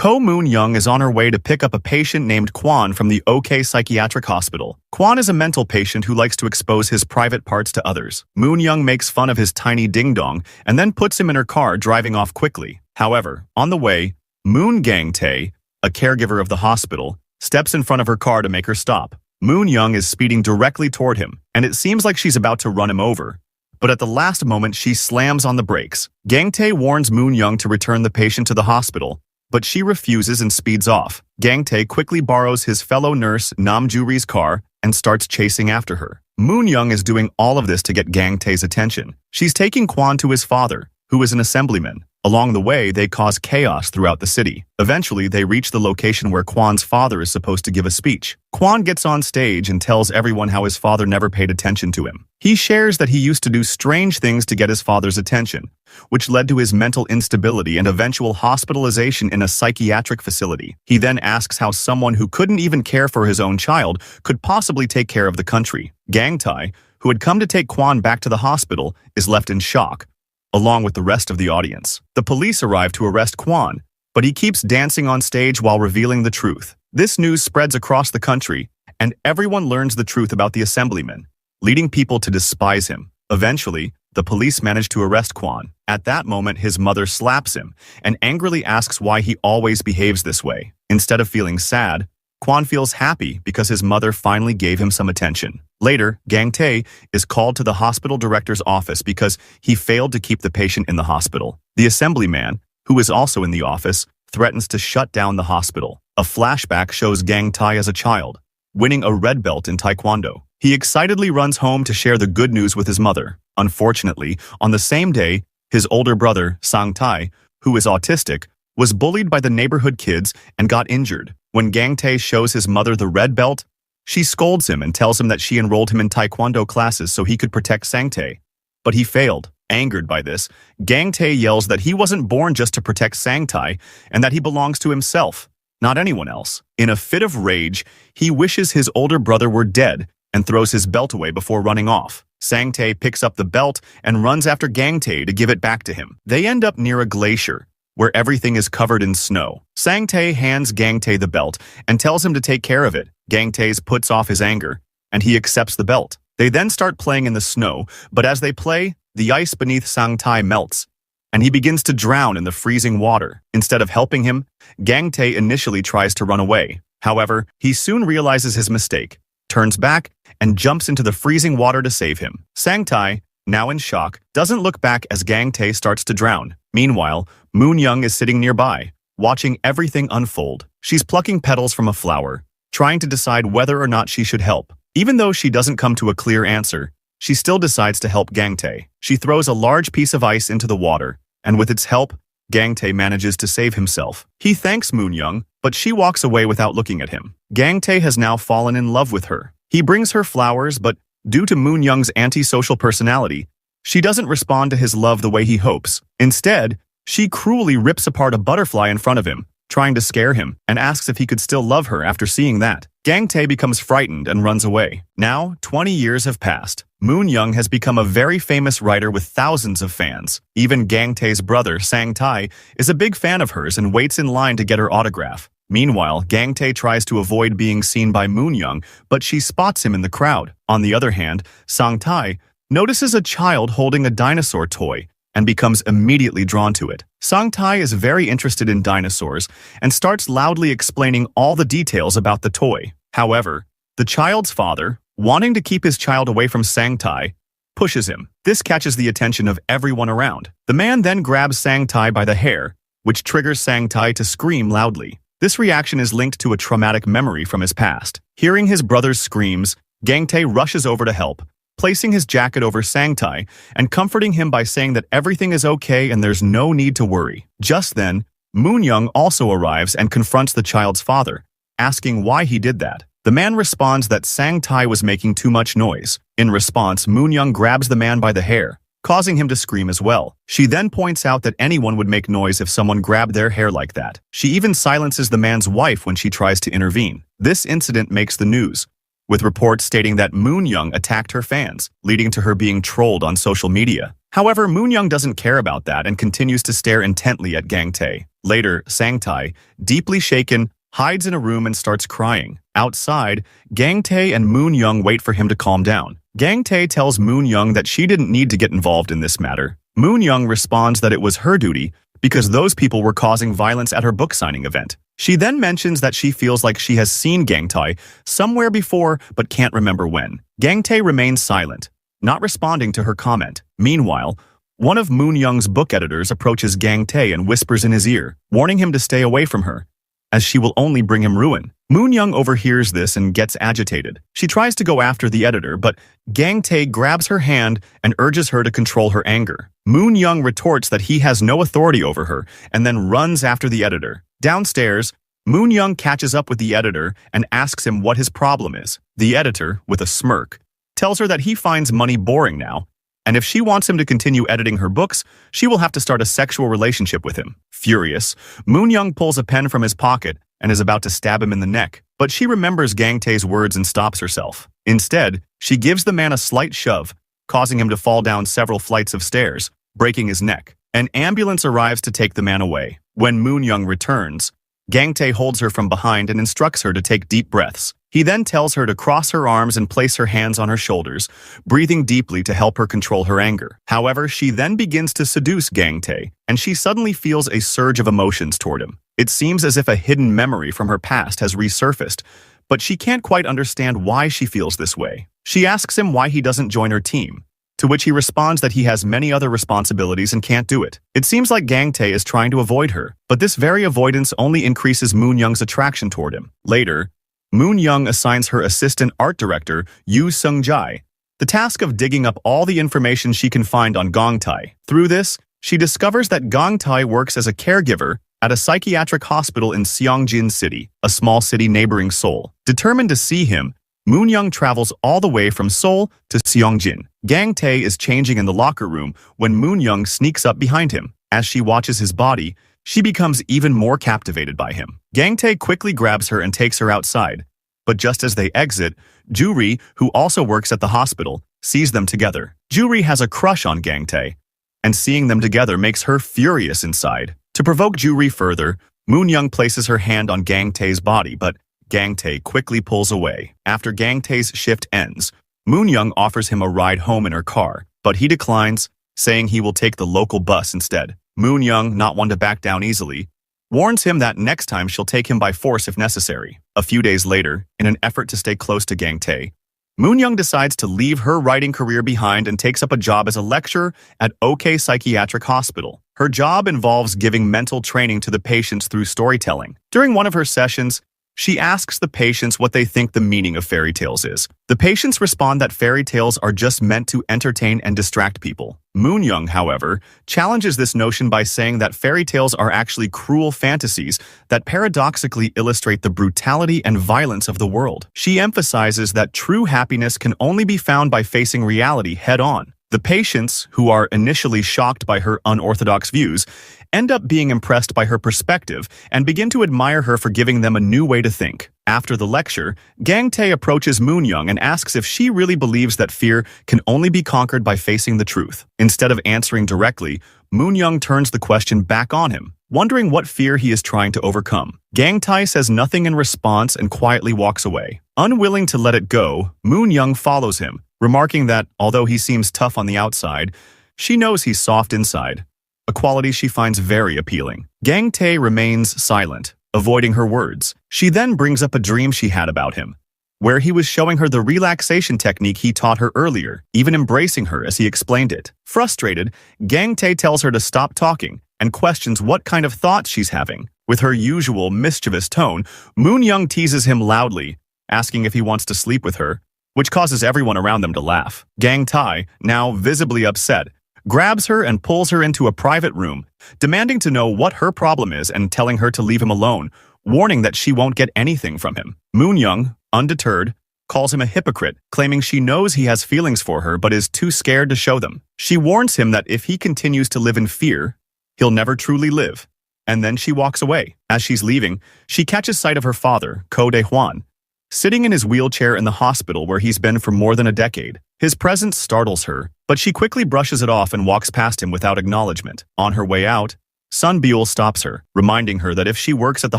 Ko Moon Young is on her way to pick up a patient named Kwan from the OK Psychiatric Hospital. Kwan is a mental patient who likes to expose his private parts to others. Moon Young makes fun of his tiny ding-dong and then puts him in her car, driving off quickly. However, on the way, Moon Gang-tae, a caregiver of the hospital, steps in front of her car to make her stop. Moon Young is speeding directly toward him, and it seems like she's about to run him over. But at the last moment, she slams on the brakes. Gang-tae warns Moon Young to return the patient to the hospital, but she refuses and speeds off. Gang-tae quickly borrows his fellow nurse Nam Juri's car and starts chasing after her. Moon Young is doing all of this to get Gang-tae's attention. She's taking Kwan to his father, who is an assemblyman. Along the way, they cause chaos throughout the city. Eventually, they reach the location where Kwan's father is supposed to give a speech. Kwan gets on stage and tells everyone how his father never paid attention to him. He shares that he used to do strange things to get his father's attention, which led to his mental instability and eventual hospitalization in a psychiatric facility. He then asks how someone who couldn't even care for his own child could possibly take care of the country. Gang-tae, who had come to take Kwan back to the hospital, is left in shock, along with the rest of the audience. The police arrive to arrest Kwan, but he keeps dancing on stage while revealing the truth. This news spreads across the country, and everyone learns the truth about the assemblyman, leading people to despise him. Eventually, the police manage to arrest Kwan. At that moment, his mother slaps him and angrily asks why he always behaves this way. Instead of feeling sad, Kwan feels happy because his mother finally gave him some attention. Later, Gang-tae is called to the hospital director's office because he failed to keep the patient in the hospital. The assemblyman, who is also in the office, threatens to shut down the hospital. A flashback shows Gang-tae as a child, winning a red belt in Taekwondo. He excitedly runs home to share the good news with his mother. Unfortunately, on the same day, his older brother, Sang-tae, who is autistic, was bullied by the neighborhood kids and got injured. When Gang-tae shows his mother the red belt, she scolds him and tells him that she enrolled him in Taekwondo classes so he could protect Sang-tae. But he failed. Angered by this, Gang-tae yells that he wasn't born just to protect Sang-tae and that he belongs to himself, not anyone else. In a fit of rage, he wishes his older brother were dead and throws his belt away before running off. Sang-tae picks up the belt and runs after Gang-tae to give it back to him. They end up near a glacier, where everything is covered in snow. Sang-tae hands Gang-tae the belt and tells him to take care of it. Gang-tae puts off his anger, and he accepts the belt. They then start playing in the snow, but as they play, the ice beneath Sang-tae melts, and he begins to drown in the freezing water. Instead of helping him, Gang-tae initially tries to run away. However, he soon realizes his mistake, turns back, and jumps into the freezing water to save him. Sang-tae, now in shock, doesn't look back as Gang-tae starts to drown. Meanwhile, Moon Young is sitting nearby, watching everything unfold. She's plucking petals from a flower, trying to decide whether or not she should help. Even though she doesn't come to a clear answer, she still decides to help Gang-tae. She throws a large piece of ice into the water, and with its help, Gang-tae manages to save himself. He thanks Moon Young, but she walks away without looking at him. Gang-tae has now fallen in love with her. He brings her flowers, but due to Moon Young's antisocial personality, she doesn't respond to his love the way he hopes. Instead, she cruelly rips apart a butterfly in front of him, trying to scare him, and asks if he could still love her after seeing that. Gang-tae becomes frightened and runs away. Now, 20 years have passed. Moon Young has become a very famous writer with thousands of fans. Even Gang-tae's brother, Sang-tae, is a big fan of hers and waits in line to get her autograph. Meanwhile, Gang-tae tries to avoid being seen by Moon Young, but she spots him in the crowd. On the other hand, Sang-tae notices a child holding a dinosaur toy and becomes immediately drawn to it. Sang-tae is very interested in dinosaurs and starts loudly explaining all the details about the toy. However, the child's father, wanting to keep his child away from Sang-tae, pushes him. This catches the attention of everyone around. The man then grabs Sang-tae by the hair, which triggers Sang-tae to scream loudly. This reaction is linked to a traumatic memory from his past. Hearing his brother's screams, Gang-tae rushes over to help, placing his jacket over Sang-tae and comforting him by saying that everything is okay and there's no need to worry. Just then, Moon Young also arrives and confronts the child's father, asking why he did that. The man responds that Sang-tae was making too much noise. In response, Moon Young grabs the man by the hair, causing him to scream as well. She then points out that anyone would make noise if someone grabbed their hair like that. She even silences the man's wife when she tries to intervene. This incident makes the news, with reports stating that Moon Young attacked her fans, leading to her being trolled on social media. However, Moon Young doesn't care about that and continues to stare intently at Gang-tae. Later, Sangtai, deeply shaken, hides in a room and starts crying. Outside, Gang Tae and Moon Young wait for him to calm down. Gang Tae tells Moon Young that she didn't need to get involved in this matter. Moon Young responds that it was her duty because those people were causing violence at her book signing event. She then mentions that she feels like she has seen Gang Tae somewhere before but can't remember when. Gang Tae remains silent, not responding to her comment. Meanwhile, one of Moon Young's book editors approaches Gang Tae and whispers in his ear, warning him to stay away from her, as she will only bring him ruin. Moon Young overhears this and gets agitated. She tries to go after the editor, but Gang Tae grabs her hand and urges her to control her anger. Moon Young retorts that he has no authority over her and then runs after the editor. Downstairs, Moon Young catches up with the editor and asks him what his problem is. The editor, with a smirk, tells her that he finds money boring now, and if she wants him to continue editing her books, she will have to start a sexual relationship with him. Furious, Moon Young pulls a pen from his pocket and is about to stab him in the neck, but she remembers Gang Tae's words and stops herself. Instead, she gives the man a slight shove, causing him to fall down several flights of stairs, breaking his neck. An ambulance arrives to take the man away. When Moon Young returns, Gang Tae holds her from behind and instructs her to take deep breaths. He then tells her to cross her arms and place her hands on her shoulders, breathing deeply to help her control her anger. However, she then begins to seduce Gang Tae, and she suddenly feels a surge of emotions toward him. It seems as if a hidden memory from her past has resurfaced, but she can't quite understand why she feels this way. She asks him why he doesn't join her team, to which he responds that he has many other responsibilities and can't do it. It seems like Gang Tae is trying to avoid her, but this very avoidance only increases Moon Young's attraction toward him. Later, Moon Young assigns her assistant art director, Yoo Sung-jae, the task of digging up all the information she can find on Gang Tae. Through this, she discovers that Gang Tae works as a caregiver at a psychiatric hospital in Seongjin City, a small city neighboring Seoul. Determined to see him, Moon Young travels all the way from Seoul to Seongjin. Gang Tae is changing in the locker room when Moon Young sneaks up behind him. As she watches his body, she becomes even more captivated by him. Gang Tae quickly grabs her and takes her outside, but just as they exit, Juri, who also works at the hospital, sees them together. Juri has a crush on Gang Tae, and seeing them together makes her furious inside. To provoke Juri further, Moon Young places her hand on Gang Tae's body, but Gang Tae quickly pulls away. After Gang Tae's shift ends, Moon Young offers him a ride home in her car, but he declines, saying he will take the local bus instead. Moon Young, not one to back down easily, warns him that next time she'll take him by force if necessary. A few days later, in an effort to stay close to Gang Tae, Moon Young decides to leave her writing career behind and takes up a job as a lecturer at OK Psychiatric Hospital. Her job involves giving mental training to the patients through storytelling. During one of her sessions, she asks the patients what they think the meaning of fairy tales is. The patients respond that fairy tales are just meant to entertain and distract people. Moon Young, however, challenges this notion by saying that fairy tales are actually cruel fantasies that paradoxically illustrate the brutality and violence of the world. She emphasizes that true happiness can only be found by facing reality head-on. The patients, who are initially shocked by her unorthodox views, end up being impressed by her perspective and begin to admire her for giving them a new way to think. After the lecture, Gang Tae approaches Moon Young and asks if she really believes that fear can only be conquered by facing the truth. Instead of answering directly, Moon Young turns the question back on him, wondering what fear he is trying to overcome. Gang Tae says nothing in response and quietly walks away. Unwilling to let it go, Moon Young follows him, remarking that, although he seems tough on the outside, she knows he's soft inside, a quality she finds very appealing. Gang Tae remains silent, avoiding her words. She then brings up a dream she had about him, where he was showing her the relaxation technique he taught her earlier, even embracing her as he explained it. Frustrated, Gang Tae tells her to stop talking and questions what kind of thoughts she's having. With her usual mischievous tone, Moon Young teases him loudly, asking if he wants to sleep with her, which causes everyone around them to laugh. Gang Tae, now visibly upset, grabs her and pulls her into a private room, demanding to know what her problem is and telling her to leave him alone, warning that she won't get anything from him. Moon Young, undeterred, calls him a hypocrite, claiming she knows he has feelings for her but is too scared to show them. She warns him that if he continues to live in fear, he'll never truly live. And then she walks away. As she's leaving, she catches sight of her father, Ko Dae-hwan, sitting in his wheelchair in the hospital where he's been for more than a decade. His presence startles her, but she quickly brushes it off and walks past him without acknowledgement. On her way out, Sun Buell stops her, reminding her that if she works at the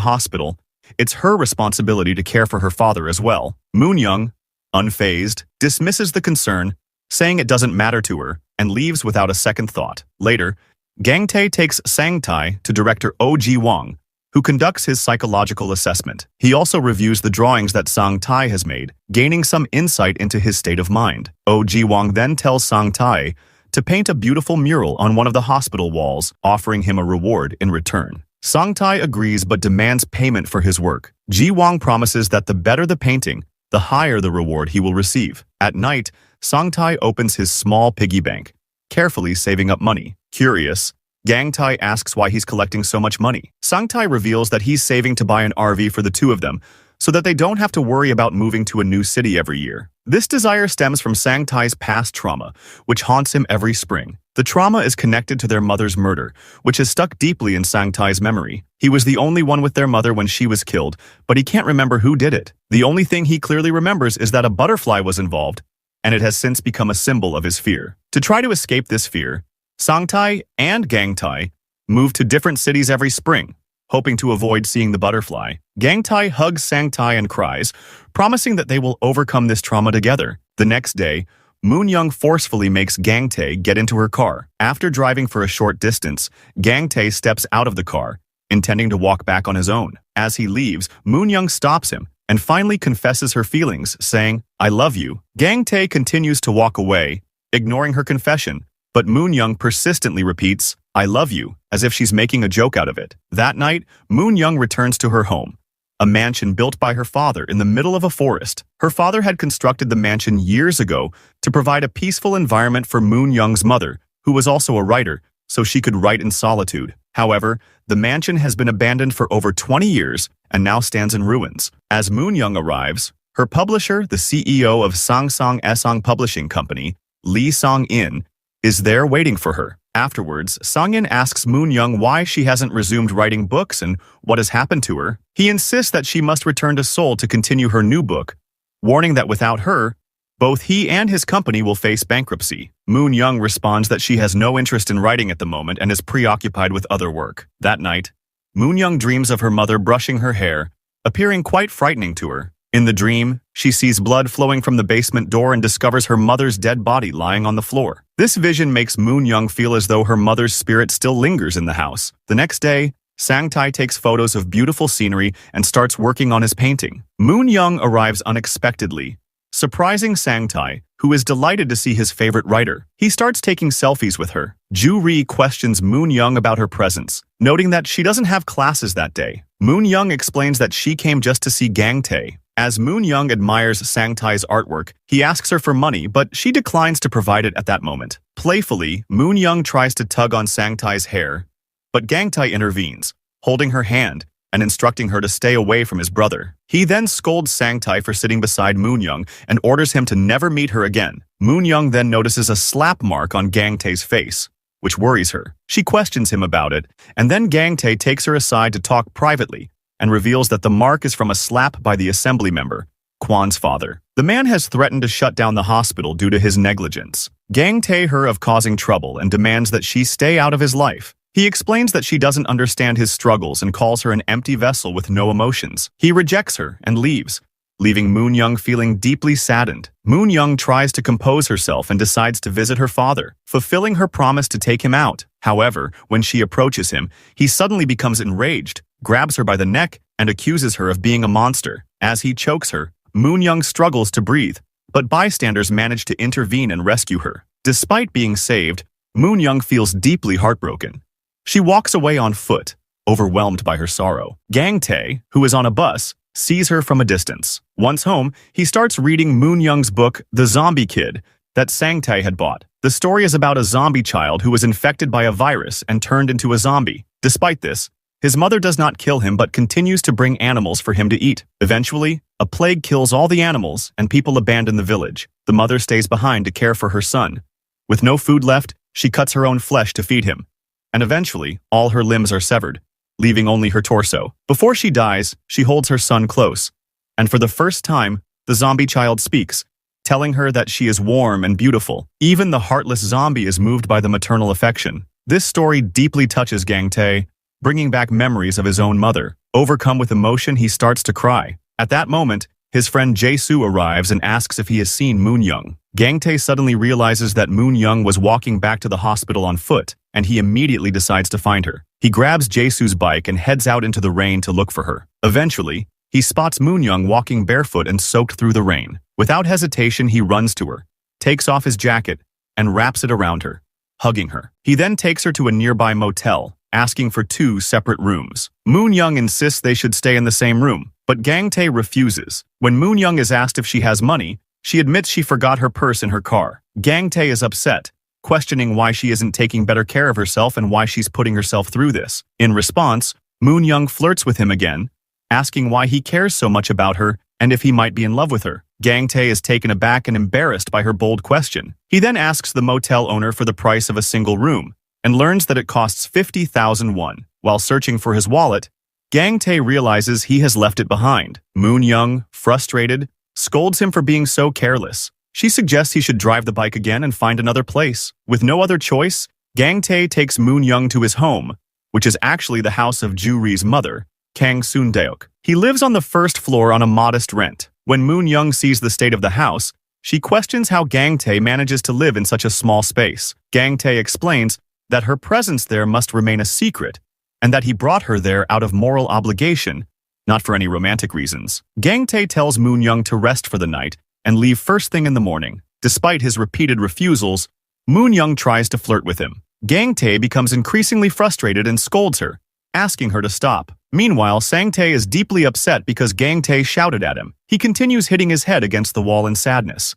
hospital, it's her responsibility to care for her father as well. Moon Young, unfazed, dismisses the concern, saying it doesn't matter to her, and leaves without a second thought. Later, Gang Tae takes Sang Tai to director Oh Ji-wong, who conducts his psychological assessment. He also reviews the drawings that Sang Tai has made, gaining some insight into his state of mind. Oh Ji-wong then tells Sang Tai to paint a beautiful mural on one of the hospital walls, offering him a reward in return. Sang Tai agrees but demands payment for his work. Ji-wong promises that the better the painting, the higher the reward he will receive. At night, Sang Tai opens his small piggy bank, carefully saving up money. Curious, Gang Tae asks why he's collecting so much money. Sang Tai reveals that he's saving to buy an RV for the two of them, so that they don't have to worry about moving to a new city every year. This desire stems from Sang Tai's past trauma, which haunts him every spring. The trauma is connected to their mother's murder, which is stuck deeply in Sang Tai's memory. He was the only one with their mother when she was killed, but he can't remember who did it. The only thing he clearly remembers is that a butterfly was involved, and it has since become a symbol of his fear. To try to escape this fear, Sang Tai and Gang Tae move to different cities every spring, hoping to avoid seeing the butterfly. Gang Tae hugs Sang Tai and cries, promising that they will overcome this trauma together. The next day, Moon Young forcefully makes Gang Tae get into her car. After driving for a short distance, Gang Tae steps out of the car, intending to walk back on his own. As he leaves, Moon Young stops him and finally confesses her feelings, saying, "I love you." Gang Tae continues to walk away, ignoring her confession, but Moon Young persistently repeats, "I love you," as if she's making a joke out of it. That night, Moon Young returns to her home, a mansion built by her father in the middle of a forest. Her father had constructed the mansion years ago to provide a peaceful environment for Moon Young's mother, who was also a writer, so she could write in solitude. However, the mansion has been abandoned for over 20 years and now stands in ruins. As Moon Young arrives, her publisher, the CEO of Sangsang Esong Publishing Company, Lee Song-in, is there waiting for her. Afterwards, Song-in asks Moon Young why she hasn't resumed writing books and what has happened to her. He insists that she must return to Seoul to continue her new book, warning that without her, both he and his company will face bankruptcy. Moon Young responds that she has no interest in writing at the moment and is preoccupied with other work. That night, Moon Young dreams of her mother brushing her hair, appearing quite frightening to her. In the dream, she sees blood flowing from the basement door and discovers her mother's dead body lying on the floor. This vision makes Moon Young feel as though her mother's spirit still lingers in the house. The next day, Sang Tai takes photos of beautiful scenery and starts working on his painting. Moon Young arrives unexpectedly, surprising Sang Tai, who is delighted to see his favorite writer. He starts taking selfies with her. Ju Ri questions Moon Young about her presence, noting that she doesn't have classes that day. Moon Young explains that she came just to see Gang Tae. As Moon Young admires Sang Tai's artwork, he asks her for money, but she declines to provide it at that moment. Playfully, Moon Young tries to tug on Sang Tai's hair, but Gang Tae intervenes, holding her hand and instructing her to stay away from his brother. He then scolds Sang Tai for sitting beside Moon Young and orders him to never meet her again. Moon Young then notices a slap mark on Gang Tae's face, which worries her. She questions him about it, and then Gang Tae takes her aside to talk privately and reveals that the mark is from a slap by the assembly member, Kwan's father. The man has threatened to shut down the hospital due to his negligence. Gang Tae her of causing trouble and demands that she stay out of his life. He explains that she doesn't understand his struggles and calls her an empty vessel with no emotions. He rejects her and leaves, leaving Moon Young feeling deeply saddened. Moon Young tries to compose herself and decides to visit her father, fulfilling her promise to take him out. However, when she approaches him, he suddenly becomes enraged, grabs her by the neck, and accuses her of being a monster. As he chokes her, Moon Young struggles to breathe, but bystanders manage to intervene and rescue her. Despite being saved, Moon Young feels deeply heartbroken. She walks away on foot, overwhelmed by her sorrow. Gang Tae, who is on a bus, sees her from a distance. Once home, he starts reading Moon Young's book, The Zombie Kid, that Sang Tae had bought. The story is about a zombie child who was infected by a virus and turned into a zombie. Despite this, his mother does not kill him but continues to bring animals for him to eat. Eventually, a plague kills all the animals and people abandon the village. The mother stays behind to care for her son. With no food left, she cuts her own flesh to feed him. And eventually, all her limbs are severed, leaving only her torso. Before she dies, she holds her son close. And for the first time, the zombie child speaks, telling her that she is warm and beautiful. Even the heartless zombie is moved by the maternal affection. This story deeply touches Gang Tae, bringing back memories of his own mother. Overcome with emotion, he starts to cry. At that moment, his friend Jae-soo arrives and asks if he has seen Moon Young. Gang Tae suddenly realizes that Moon Young was walking back to the hospital on foot, and he immediately decides to find her. He grabs Jae-soo's bike and heads out into the rain to look for her. Eventually, he spots Moon Young walking barefoot and soaked through the rain. Without hesitation, he runs to her, takes off his jacket, and wraps it around her, hugging her. He then takes her to a nearby motel, asking for 2 separate rooms. Moon Young insists they should stay in the same room, but Gang Tae refuses. When Moon Young is asked if she has money, she admits she forgot her purse in her car. Gang Tae is upset, questioning why she isn't taking better care of herself and why she's putting herself through this. In response, Moon Young flirts with him again, asking why he cares so much about her and if he might be in love with her. Gang Tae is taken aback and embarrassed by her bold question. He then asks the motel owner for the price of a single room and learns that it costs 50,000 won. While searching for his wallet, Gang Tae realizes he has left it behind. Moon Young, frustrated, scolds him for being so careless. She suggests he should drive the bike again and find another place. With no other choice, Gang Tae takes Moon Young to his home, which is actually the house of Ju-ri's mother, Kang Soon-deok. He lives on the first floor on a modest rent. When Moon Young sees the state of the house, she questions how Gang Tae manages to live in such a small space. Gang Tae explains that her presence there must remain a secret, and that he brought her there out of moral obligation, not for any romantic reasons. Gang Tae tells Moon Young to rest for the night and leave first thing in the morning. Despite his repeated refusals, Moon Young tries to flirt with him. Gang Tae becomes increasingly frustrated and scolds her, asking her to stop. Meanwhile, Sang Tae is deeply upset because Gang Tae shouted at him. He continues hitting his head against the wall in sadness.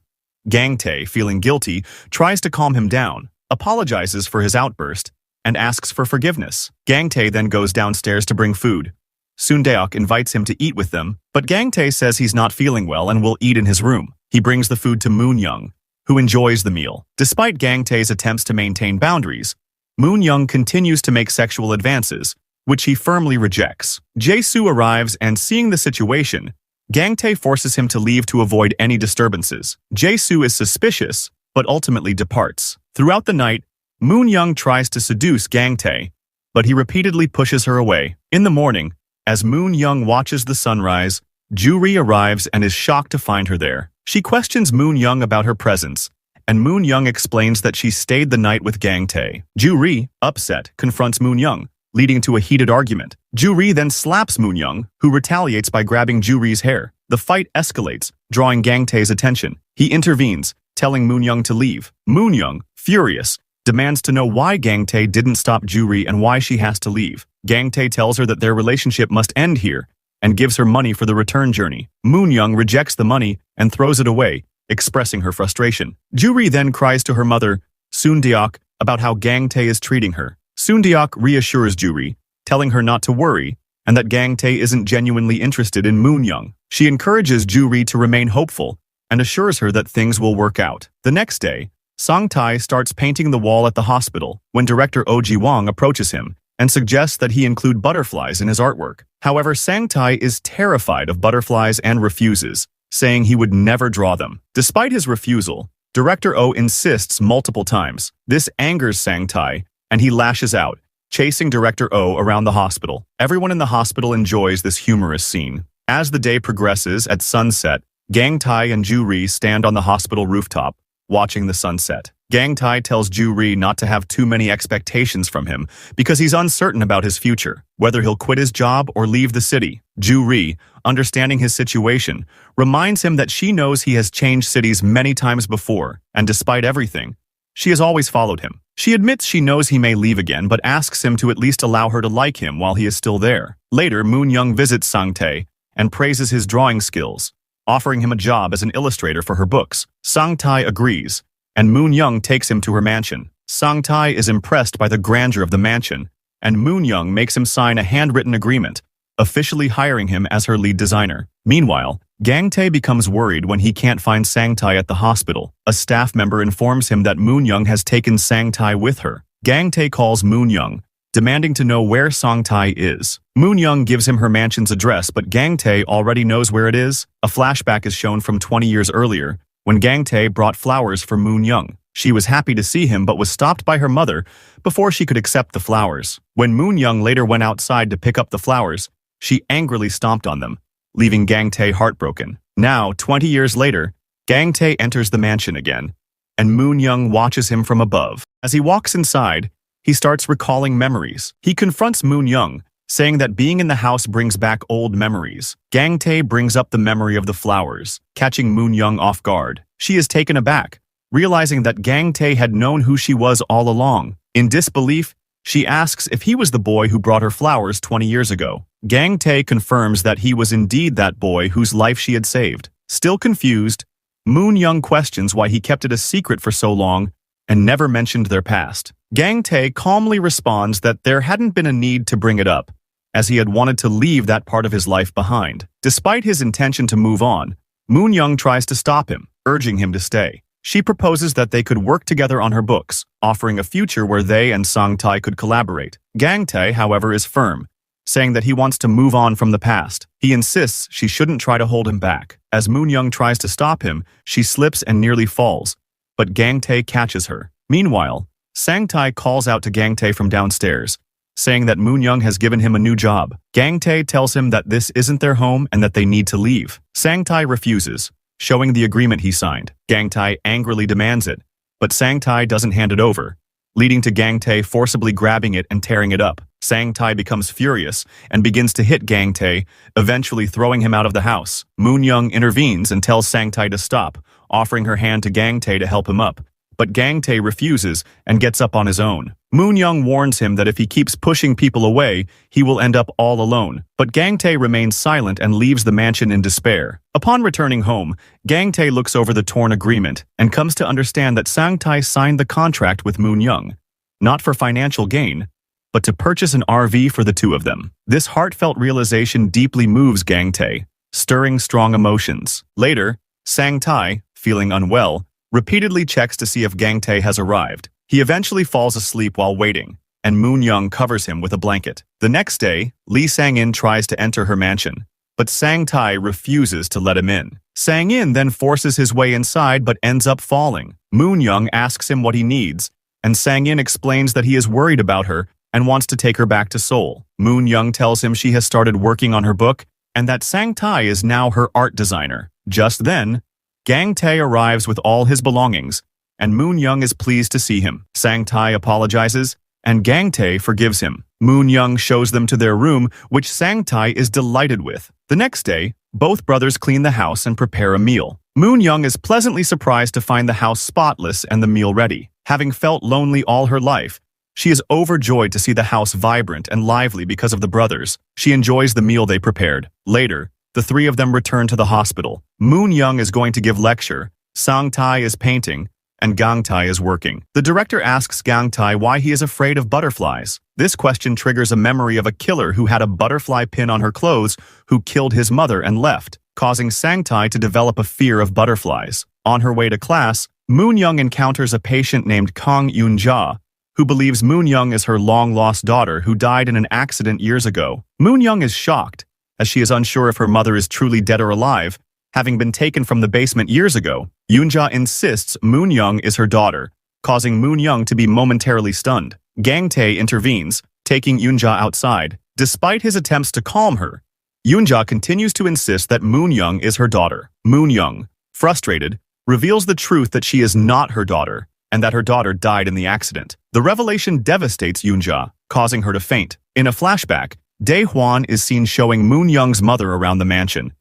Gang Tae, feeling guilty, tries to calm him down, apologizes for his outburst, and asks for forgiveness. Gang Tae then goes downstairs to bring food. Soon-deok invites him to eat with them, but Gang Tae says he's not feeling well and will eat in his room. He brings the food to Moon Young, who enjoys the meal. Despite Gang Tae's attempts to maintain boundaries, Moon Young continues to make sexual advances, which he firmly rejects. Jae-soo arrives and, seeing the situation, Gang Tae forces him to leave to avoid any disturbances. Jae-soo is suspicious, but ultimately departs. Throughout the night, Moon Young tries to seduce Gang Tae, but he repeatedly pushes her away. In the morning, as Moon Young watches the sunrise, Ju-ri arrives and is shocked to find her there. She questions Moon Young about her presence, and Moon Young explains that she stayed the night with Gang Tae. Ju-ri, upset, confronts Moon Young, leading to a heated argument. Ju-ri then slaps Moon Young, who retaliates by grabbing Ju-ri's hair. The fight escalates, drawing Gang Tae's attention. He intervenes, telling Moon Young to leave. Moon Young, furious, demands to know why Gang Tae didn't stop Ju-ri and why she has to leave. Gang Tae tells her that their relationship must end here and gives her money for the return journey. Moon Young rejects the money and throws it away, expressing her frustration. Ju-ri then cries to her mother, Soon-deok, about how Gang Tae is treating her. Soon-deok reassures Ju-ri, telling her not to worry and that Gang Tae isn't genuinely interested in Moon Young. She encourages Ju-ri to remain hopeful and assures her that things will work out. The next day, Sang-tae starts painting the wall at the hospital when director Oh Ji-wong approaches him and suggests that he include butterflies in his artwork. However, Sang-tae is terrified of butterflies and refuses, saying he would never draw them. Despite his refusal, director Oh insists multiple times. This angers Sang-tae, and he lashes out, chasing director Oh around the hospital. Everyone in the hospital enjoys this humorous scene. As the day progresses, at sunset, Gang Tae and Ju-ri stand on the hospital rooftop, watching the sunset. Gang Tae tells Ju-ri not to have too many expectations from him because he's uncertain about his future, whether he'll quit his job or leave the city. Ju-ri, understanding his situation, reminds him that she knows he has changed cities many times before, and despite everything, she has always followed him. She admits she knows he may leave again, but asks him to at least allow her to like him while he is still there. Later, Moon Young visits Sang-tae and praises his drawing skills, offering him a job as an illustrator for her books. Sang-tae agrees, and Moon Young takes him to her mansion. Sang-tae is impressed by the grandeur of the mansion, and Moon Young makes him sign a handwritten agreement, officially hiring him as her lead designer. Meanwhile, Gang Tae becomes worried when he can't find Sang-tae at the hospital. A staff member informs him that Moon Young has taken Sang-tae with her. Gang Tae calls Moon Young, demanding to know where Sang-tae is. Moon Young gives him her mansion's address, but Gang Tae already knows where it is. A flashback is shown from 20 years earlier, when Gang Tae brought flowers for Moon Young. She was happy to see him but was stopped by her mother before she could accept the flowers. When Moon Young later went outside to pick up the flowers, she angrily stomped on them, leaving Gang Tae heartbroken. Now, 20 years later, Gang Tae enters the mansion again, and Moon Young watches him from above. As he walks inside, he starts recalling memories. He confronts Moon Young, saying that being in the house brings back old memories. Gang Tae brings up the memory of the flowers, catching Moon Young off guard. She is taken aback, realizing that Gang Tae had known who she was all along. In disbelief, she asks if he was the boy who brought her flowers 20 years ago. Gang Tae confirms that he was indeed that boy whose life she had saved. Still confused, Moon Young questions why he kept it a secret for so long and never mentioned their past. Gang Tae calmly responds that there hadn't been a need to bring it up, as he had wanted to leave that part of his life behind. Despite his intention to move on, Moon Young tries to stop him, urging him to stay. She proposes that they could work together on her books, offering a future where they and Sang-tae could collaborate. Gang Tae, however, is firm, saying that he wants to move on from the past. He insists she shouldn't try to hold him back. As Moon Young tries to stop him, she slips and nearly falls, but Gang Tae catches her. Meanwhile, Sang-tae calls out to Gang Tae from downstairs, saying that Moon Young has given him a new job. Gang Tae tells him that this isn't their home and that they need to leave. Sang-tae refuses, showing the agreement he signed. Gang Tae angrily demands it, but Sang-tae doesn't hand it over, leading to Gang Tae forcibly grabbing it and tearing it up. Sang-tae becomes furious and begins to hit Gang Tae, eventually throwing him out of the house. Moon Young intervenes and tells Sang-tae to stop, offering her hand to Gang Tae to help him up, but Gang Tae refuses and gets up on his own. Moon Young warns him that if he keeps pushing people away, he will end up all alone, but Gang Tae remains silent and leaves the mansion in despair. Upon returning home, Gang Tae looks over the torn agreement and comes to understand that Sang-tae signed the contract with Moon Young, not for financial gain, but to purchase an RV for the two of them. This heartfelt realization deeply moves Gang Tae, stirring strong emotions. Later, Sang-tae, feeling unwell, repeatedly checks to see if Gang Tae has arrived. He eventually falls asleep while waiting, and Moon Young covers him with a blanket. The next day, Lee Sang-in tries to enter her mansion, but Sang-tae refuses to let him in. Sang-in then forces his way inside but ends up falling. Moon Young asks him what he needs, and Sang-in explains that he is worried about her and wants to take her back to Seoul. Moon Young tells him she has started working on her book and that Sang-tae is now her art designer. Just then, Gang Tae arrives with all his belongings, and Moon Young is pleased to see him. Sang-tae apologizes, and Gang Tae forgives him. Moon Young shows them to their room, which Sang-tae is delighted with. The next day, both brothers clean the house and prepare a meal. Moon Young is pleasantly surprised to find the house spotless and the meal ready. Having felt lonely all her life, she is overjoyed to see the house vibrant and lively because of the brothers. She enjoys the meal they prepared. Later, the three of them return to the hospital. Moon Young is going to give lecture, Sang-tae is painting, and Gang Tae is working. The director asks Gang Tae why he is afraid of butterflies. This question triggers a memory of a killer who had a butterfly pin on her clothes who killed his mother and left, causing Sang-tae to develop a fear of butterflies. On her way to class, Moon Young encounters a patient named Kang Yoon-ja, who believes Moon Young is her long-lost daughter who died in an accident years ago. Moon Young is shocked, as she is unsure if her mother is truly dead or alive, having been taken from the basement years ago. Yoon-ja insists Moon Young is her daughter, causing Moon Young to be momentarily stunned. Gang Tae intervenes, taking Yoon-ja outside. Despite his attempts to calm her, Yoon-ja continues to insist that Moon Young is her daughter. Moon Young, frustrated, reveals the truth that she is not her daughter, and that her daughter died in the accident. The revelation devastates Yoon-ja, causing her to faint. In a flashback, Dae-hwan is seen showing Moon Young's mother around the mansion.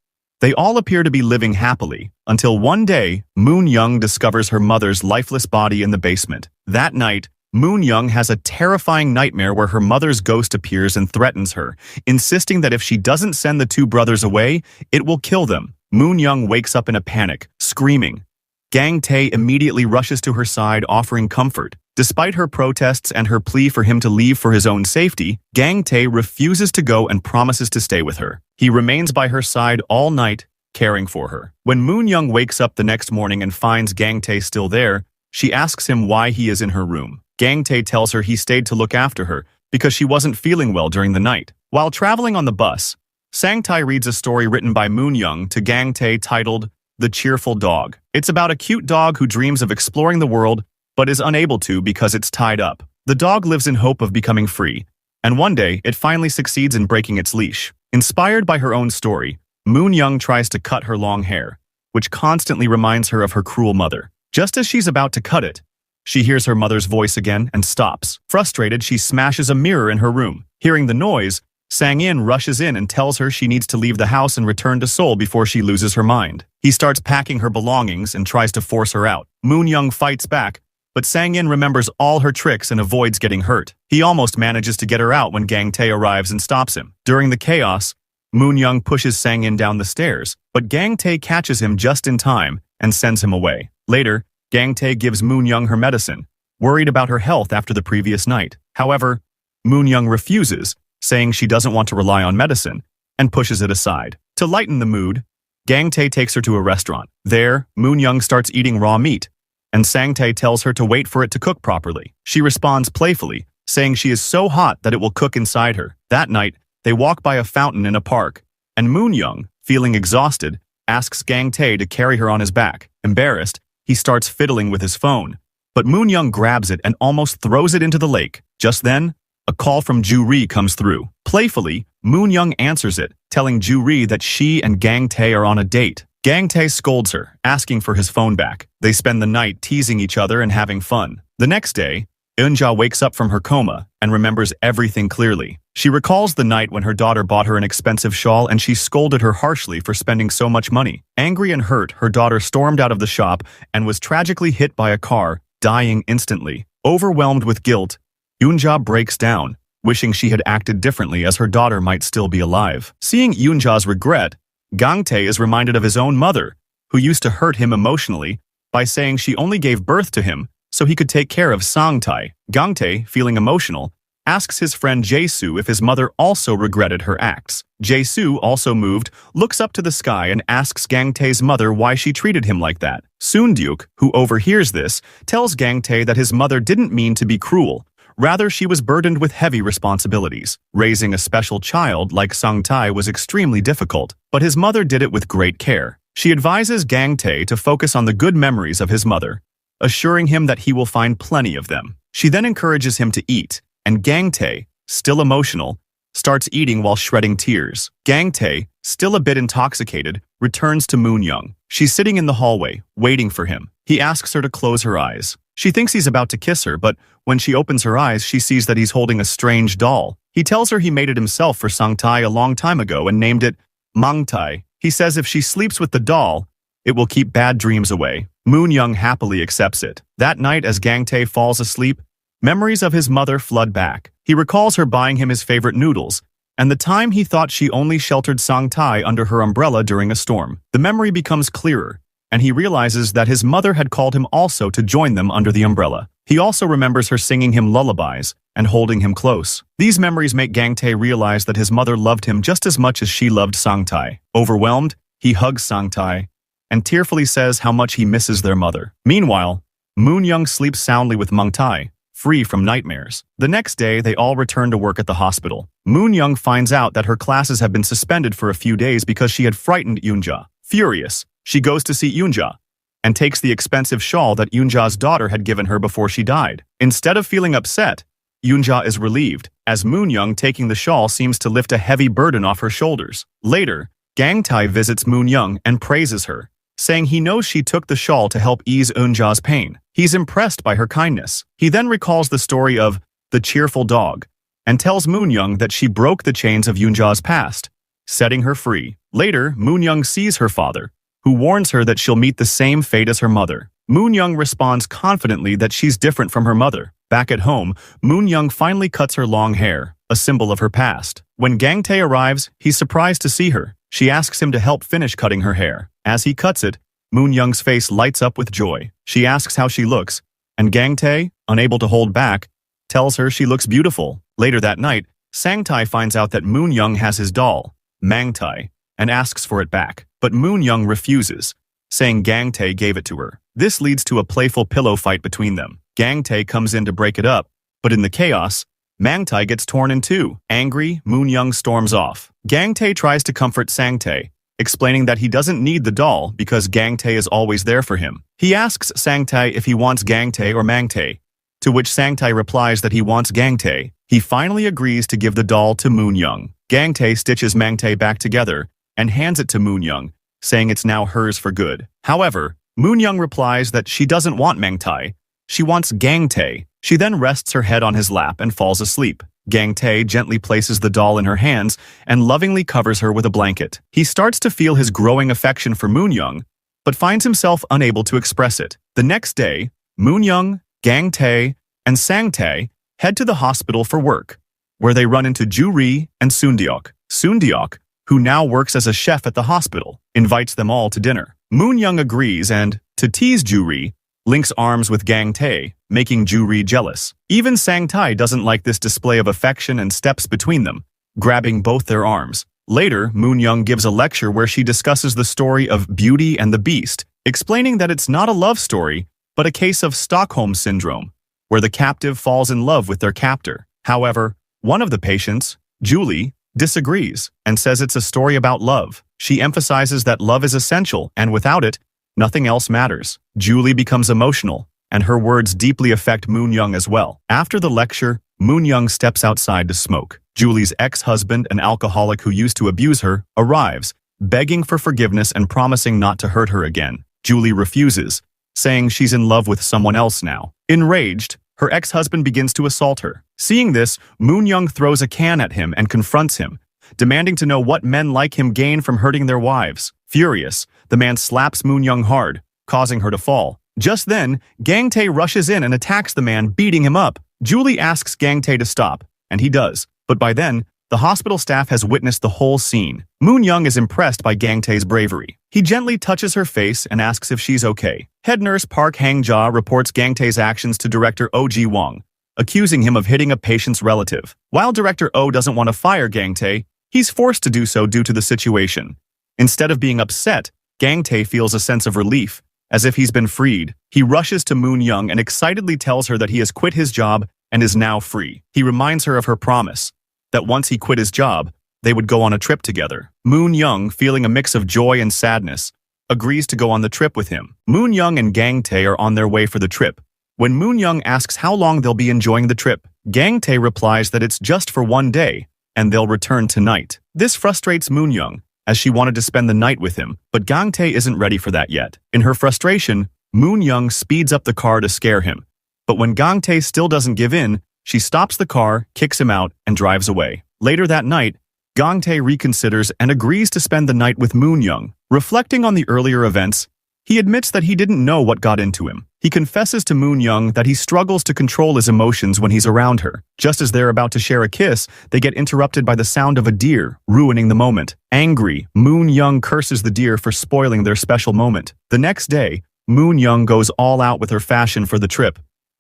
They all appear to be living happily, until one day, Moon Young discovers her mother's lifeless body in the basement. That night, Moon Young has a terrifying nightmare where her mother's ghost appears and threatens her, insisting that if she doesn't send the two brothers away, it will kill them. Moon Young wakes up in a panic, screaming. Gang Tae immediately rushes to her side, offering comfort. Despite her protests and her plea for him to leave for his own safety, Gang Tae refuses to go and promises to stay with her. He remains by her side all night, caring for her. When Moon Young wakes up the next morning and finds Gang Tae still there, she asks him why he is in her room. Gang Tae tells her he stayed to look after her because she wasn't feeling well during the night. While traveling on the bus, Sang-tae reads a story written by Moon Young to Gang Tae titled The Cheerful Dog. It's about a cute dog who dreams of exploring the world but is unable to because it's tied up. The dog lives in hope of becoming free, and one day it finally succeeds in breaking its leash. Inspired by her own story, Moon Young tries to cut her long hair, which constantly reminds her of her cruel mother. Just as she's about to cut it, she hears her mother's voice again and stops. Frustrated, she smashes a mirror in her room. Hearing the noise, Sang-in rushes in and tells her she needs to leave the house and return to Seoul before she loses her mind. He starts packing her belongings and tries to force her out. Moon Young fights back, but Sang-in remembers all her tricks and avoids getting hurt. He almost manages to get her out when Gang Tae arrives and stops him. During the chaos, Moon Young pushes Sang-in down the stairs, but Gang Tae catches him just in time and sends him away. Later, Gang Tae gives Moon Young her medicine, worried about her health after the previous night. However, Moon Young refuses, saying she doesn't want to rely on medicine, and pushes it aside. To lighten the mood, Gang Tae takes her to a restaurant. There, Moon Young starts eating raw meat, and Sang Tae tells her to wait for it to cook properly. She responds playfully, saying she is so hot that it will cook inside her. That night, they walk by a fountain in a park, and Moon Young, feeling exhausted, asks Gang Tae to carry her on his back. Embarrassed, he starts fiddling with his phone, but Moon Young grabs it and almost throws it into the lake. Just then, a call from Ju-ri comes through. Playfully, Moon Young answers it, telling Ju-ri that she and Gang Tae are on a date. Gang Tae scolds her, asking for his phone back. They spend the night teasing each other and having fun. The next day, Eunja wakes up from her coma and remembers everything clearly. She recalls the night when her daughter bought her an expensive shawl and she scolded her harshly for spending so much money. Angry and hurt, her daughter stormed out of the shop and was tragically hit by a car, dying instantly. Overwhelmed with guilt, Eunja breaks down, wishing she had acted differently as her daughter might still be alive. Seeing Eunja's regret, Gang Tae is reminded of his own mother, who used to hurt him emotionally by saying she only gave birth to him so he could take care of Sang-tae. Gang Tae, feeling emotional, asks his friend Jae-soo if his mother also regretted her acts. Jae-soo, also moved, looks up to the sky and asks Gang Tae's mother why she treated him like that. Soon-deuk, who overhears this, tells Gang Tae that his mother didn't mean to be cruel. Rather, she was burdened with heavy responsibilities. Raising a special child like Sang-tae was extremely difficult, but his mother did it with great care. She advises Gang Tae to focus on the good memories of his mother, assuring him that he will find plenty of them. She then encourages him to eat, and Gang Tae, still emotional, starts eating while shedding tears. Gang Tae, still a bit intoxicated, returns to Moon Young. She's sitting in the hallway, waiting for him. He asks her to close her eyes. She thinks he's about to kiss her, but when she opens her eyes, she sees that he's holding a strange doll. He tells her he made it himself for Sang-tae a long time ago and named it Mang-tae. He says if she sleeps with the doll, it will keep bad dreams away. Moon Young happily accepts it. That night, as Gang Tae falls asleep, memories of his mother flood back. He recalls her buying him his favorite noodles, and the time he thought she only sheltered Sang-tae under her umbrella during a storm. The memory becomes clearer, and he realizes that his mother had called him also to join them under the umbrella. He also remembers her singing him lullabies and holding him close. These memories make Gang Tae realize that his mother loved him just as much as she loved Sang-tae. Overwhelmed, he hugs Sang-tae and tearfully says how much he misses their mother. Meanwhile, Moon Young sleeps soundly with Mang-tae, free from nightmares. The next day, they all return to work at the hospital. Moon Young finds out that her classes have been suspended for a few days because she had frightened Eunja. Furious, she goes to see Eunja and takes the expensive shawl that Eunja's daughter had given her before she died. Instead of feeling upset, Eunja is relieved, as Moon Young taking the shawl seems to lift a heavy burden off her shoulders. Later, Gang Tae visits Moon Young and praises her, saying he knows she took the shawl to help ease Eunja's pain. He's impressed by her kindness. He then recalls the story of the cheerful dog and tells Moon Young that she broke the chains of Eunja's past, setting her free. Later, Moon Young sees her father, who warns her that she'll meet the same fate as her mother. Moon Young responds confidently that she's different from her mother. Back at home, Moon Young finally cuts her long hair, a symbol of her past. When Gang Tae arrives, he's surprised to see her. She asks him to help finish cutting her hair. As he cuts it, Moon Young's face lights up with joy. She asks how she looks, and Gang Tae, unable to hold back, tells her she looks beautiful. Later that night, Sang-tae finds out that Moon Young has his doll, Mang-tae, and asks for it back. But Moon Young refuses, saying Gang Tae gave it to her. This leads to a playful pillow fight between them. Gang Tae comes in to break it up, but in the chaos, Mang-tae gets torn in two. Angry, Moon Young storms off. Gang Tae tries to comfort Sang-tae, explaining that he doesn't need the doll because Gangtae is always there for him. He asks Sangtae if he wants Gangtae or Mangtae, to which Sangtae replies that he wants Gangtae. He finally agrees to give the doll to Moonyoung. Gangtae stitches Mangtae back together and hands it to Moonyoung, saying it's now hers for good. However, Moonyoung replies that she doesn't want Mangtae, she wants Gangtae. She then rests her head on his lap and falls asleep. Gangtae gently places the doll in her hands and lovingly covers her with a blanket. He starts to feel his growing affection for Moonyoung, but finds himself unable to express it. The next day, Moonyoung, Gangtae, and Sangtae head to the hospital for work, where they run into Ju-ri and Sundeok. Sundeok, who now works as a chef at the hospital, invites them all to dinner. Moonyoung agrees and, to tease Ju-ri, links arms with Gangtae, making Ju-ri jealous. Even Sangtae doesn't like this display of affection and steps between them, grabbing both their arms. Later, Moonyoung gives a lecture where she discusses the story of Beauty and the Beast, explaining that it's not a love story, but a case of Stockholm Syndrome, where the captive falls in love with their captor. However, one of the patients, Julie, disagrees and says it's a story about love. She emphasizes that love is essential, and without it, nothing else matters. Julie becomes emotional, and her words deeply affect Moonyoung as well. After the lecture, Moonyoung steps outside to smoke. Julie's ex-husband, an alcoholic who used to abuse her, arrives, begging for forgiveness and promising not to hurt her again. Julie refuses, saying she's in love with someone else now. Enraged, her ex-husband begins to assault her. Seeing this, Moonyoung throws a can at him and confronts him, demanding to know what men like him gain from hurting their wives. Furious, the man slaps Moonyoung hard, causing her to fall. Just then, Gangtae rushes in and attacks the man, beating him up. Julie asks Gangtae to stop, and he does. But by then, the hospital staff has witnessed the whole scene. Moonyoung is impressed by Gangtae's bravery. He gently touches her face and asks if she's okay. Head nurse Park Hang-ja reports Gangtae's actions to director Oh Ji-wong, accusing him of hitting a patient's relative. While director Oh doesn't want to fire Gangtae, he's forced to do so due to the situation. Instead of being upset, Gangtae feels a sense of relief, as if he's been freed. He rushes to Moonyoung and excitedly tells her that he has quit his job and is now free. He reminds her of her promise, that once he quit his job, they would go on a trip together. Moonyoung, feeling a mix of joy and sadness, agrees to go on the trip with him. Moonyoung and Gangtae are on their way for the trip. When Moonyoung asks how long they'll be enjoying the trip, Gangtae replies that it's just for one day, and they'll return tonight. This frustrates Moonyoung, as she wanted to spend the night with him, but Gangtae isn't ready for that yet. In her frustration, Moonyoung speeds up the car to scare him. But when Gangtae still doesn't give in, she stops the car, kicks him out, and drives away. Later that night, Gangtae reconsiders and agrees to spend the night with Moonyoung. Reflecting on the earlier events, he admits that he didn't know what got into him. He confesses to Moonyoung that he struggles to control his emotions when he's around her. Just as they're about to share a kiss, they get interrupted by the sound of a deer, ruining the moment. Angry, Moonyoung curses the deer for spoiling their special moment. The next day, Moonyoung goes all out with her fashion for the trip,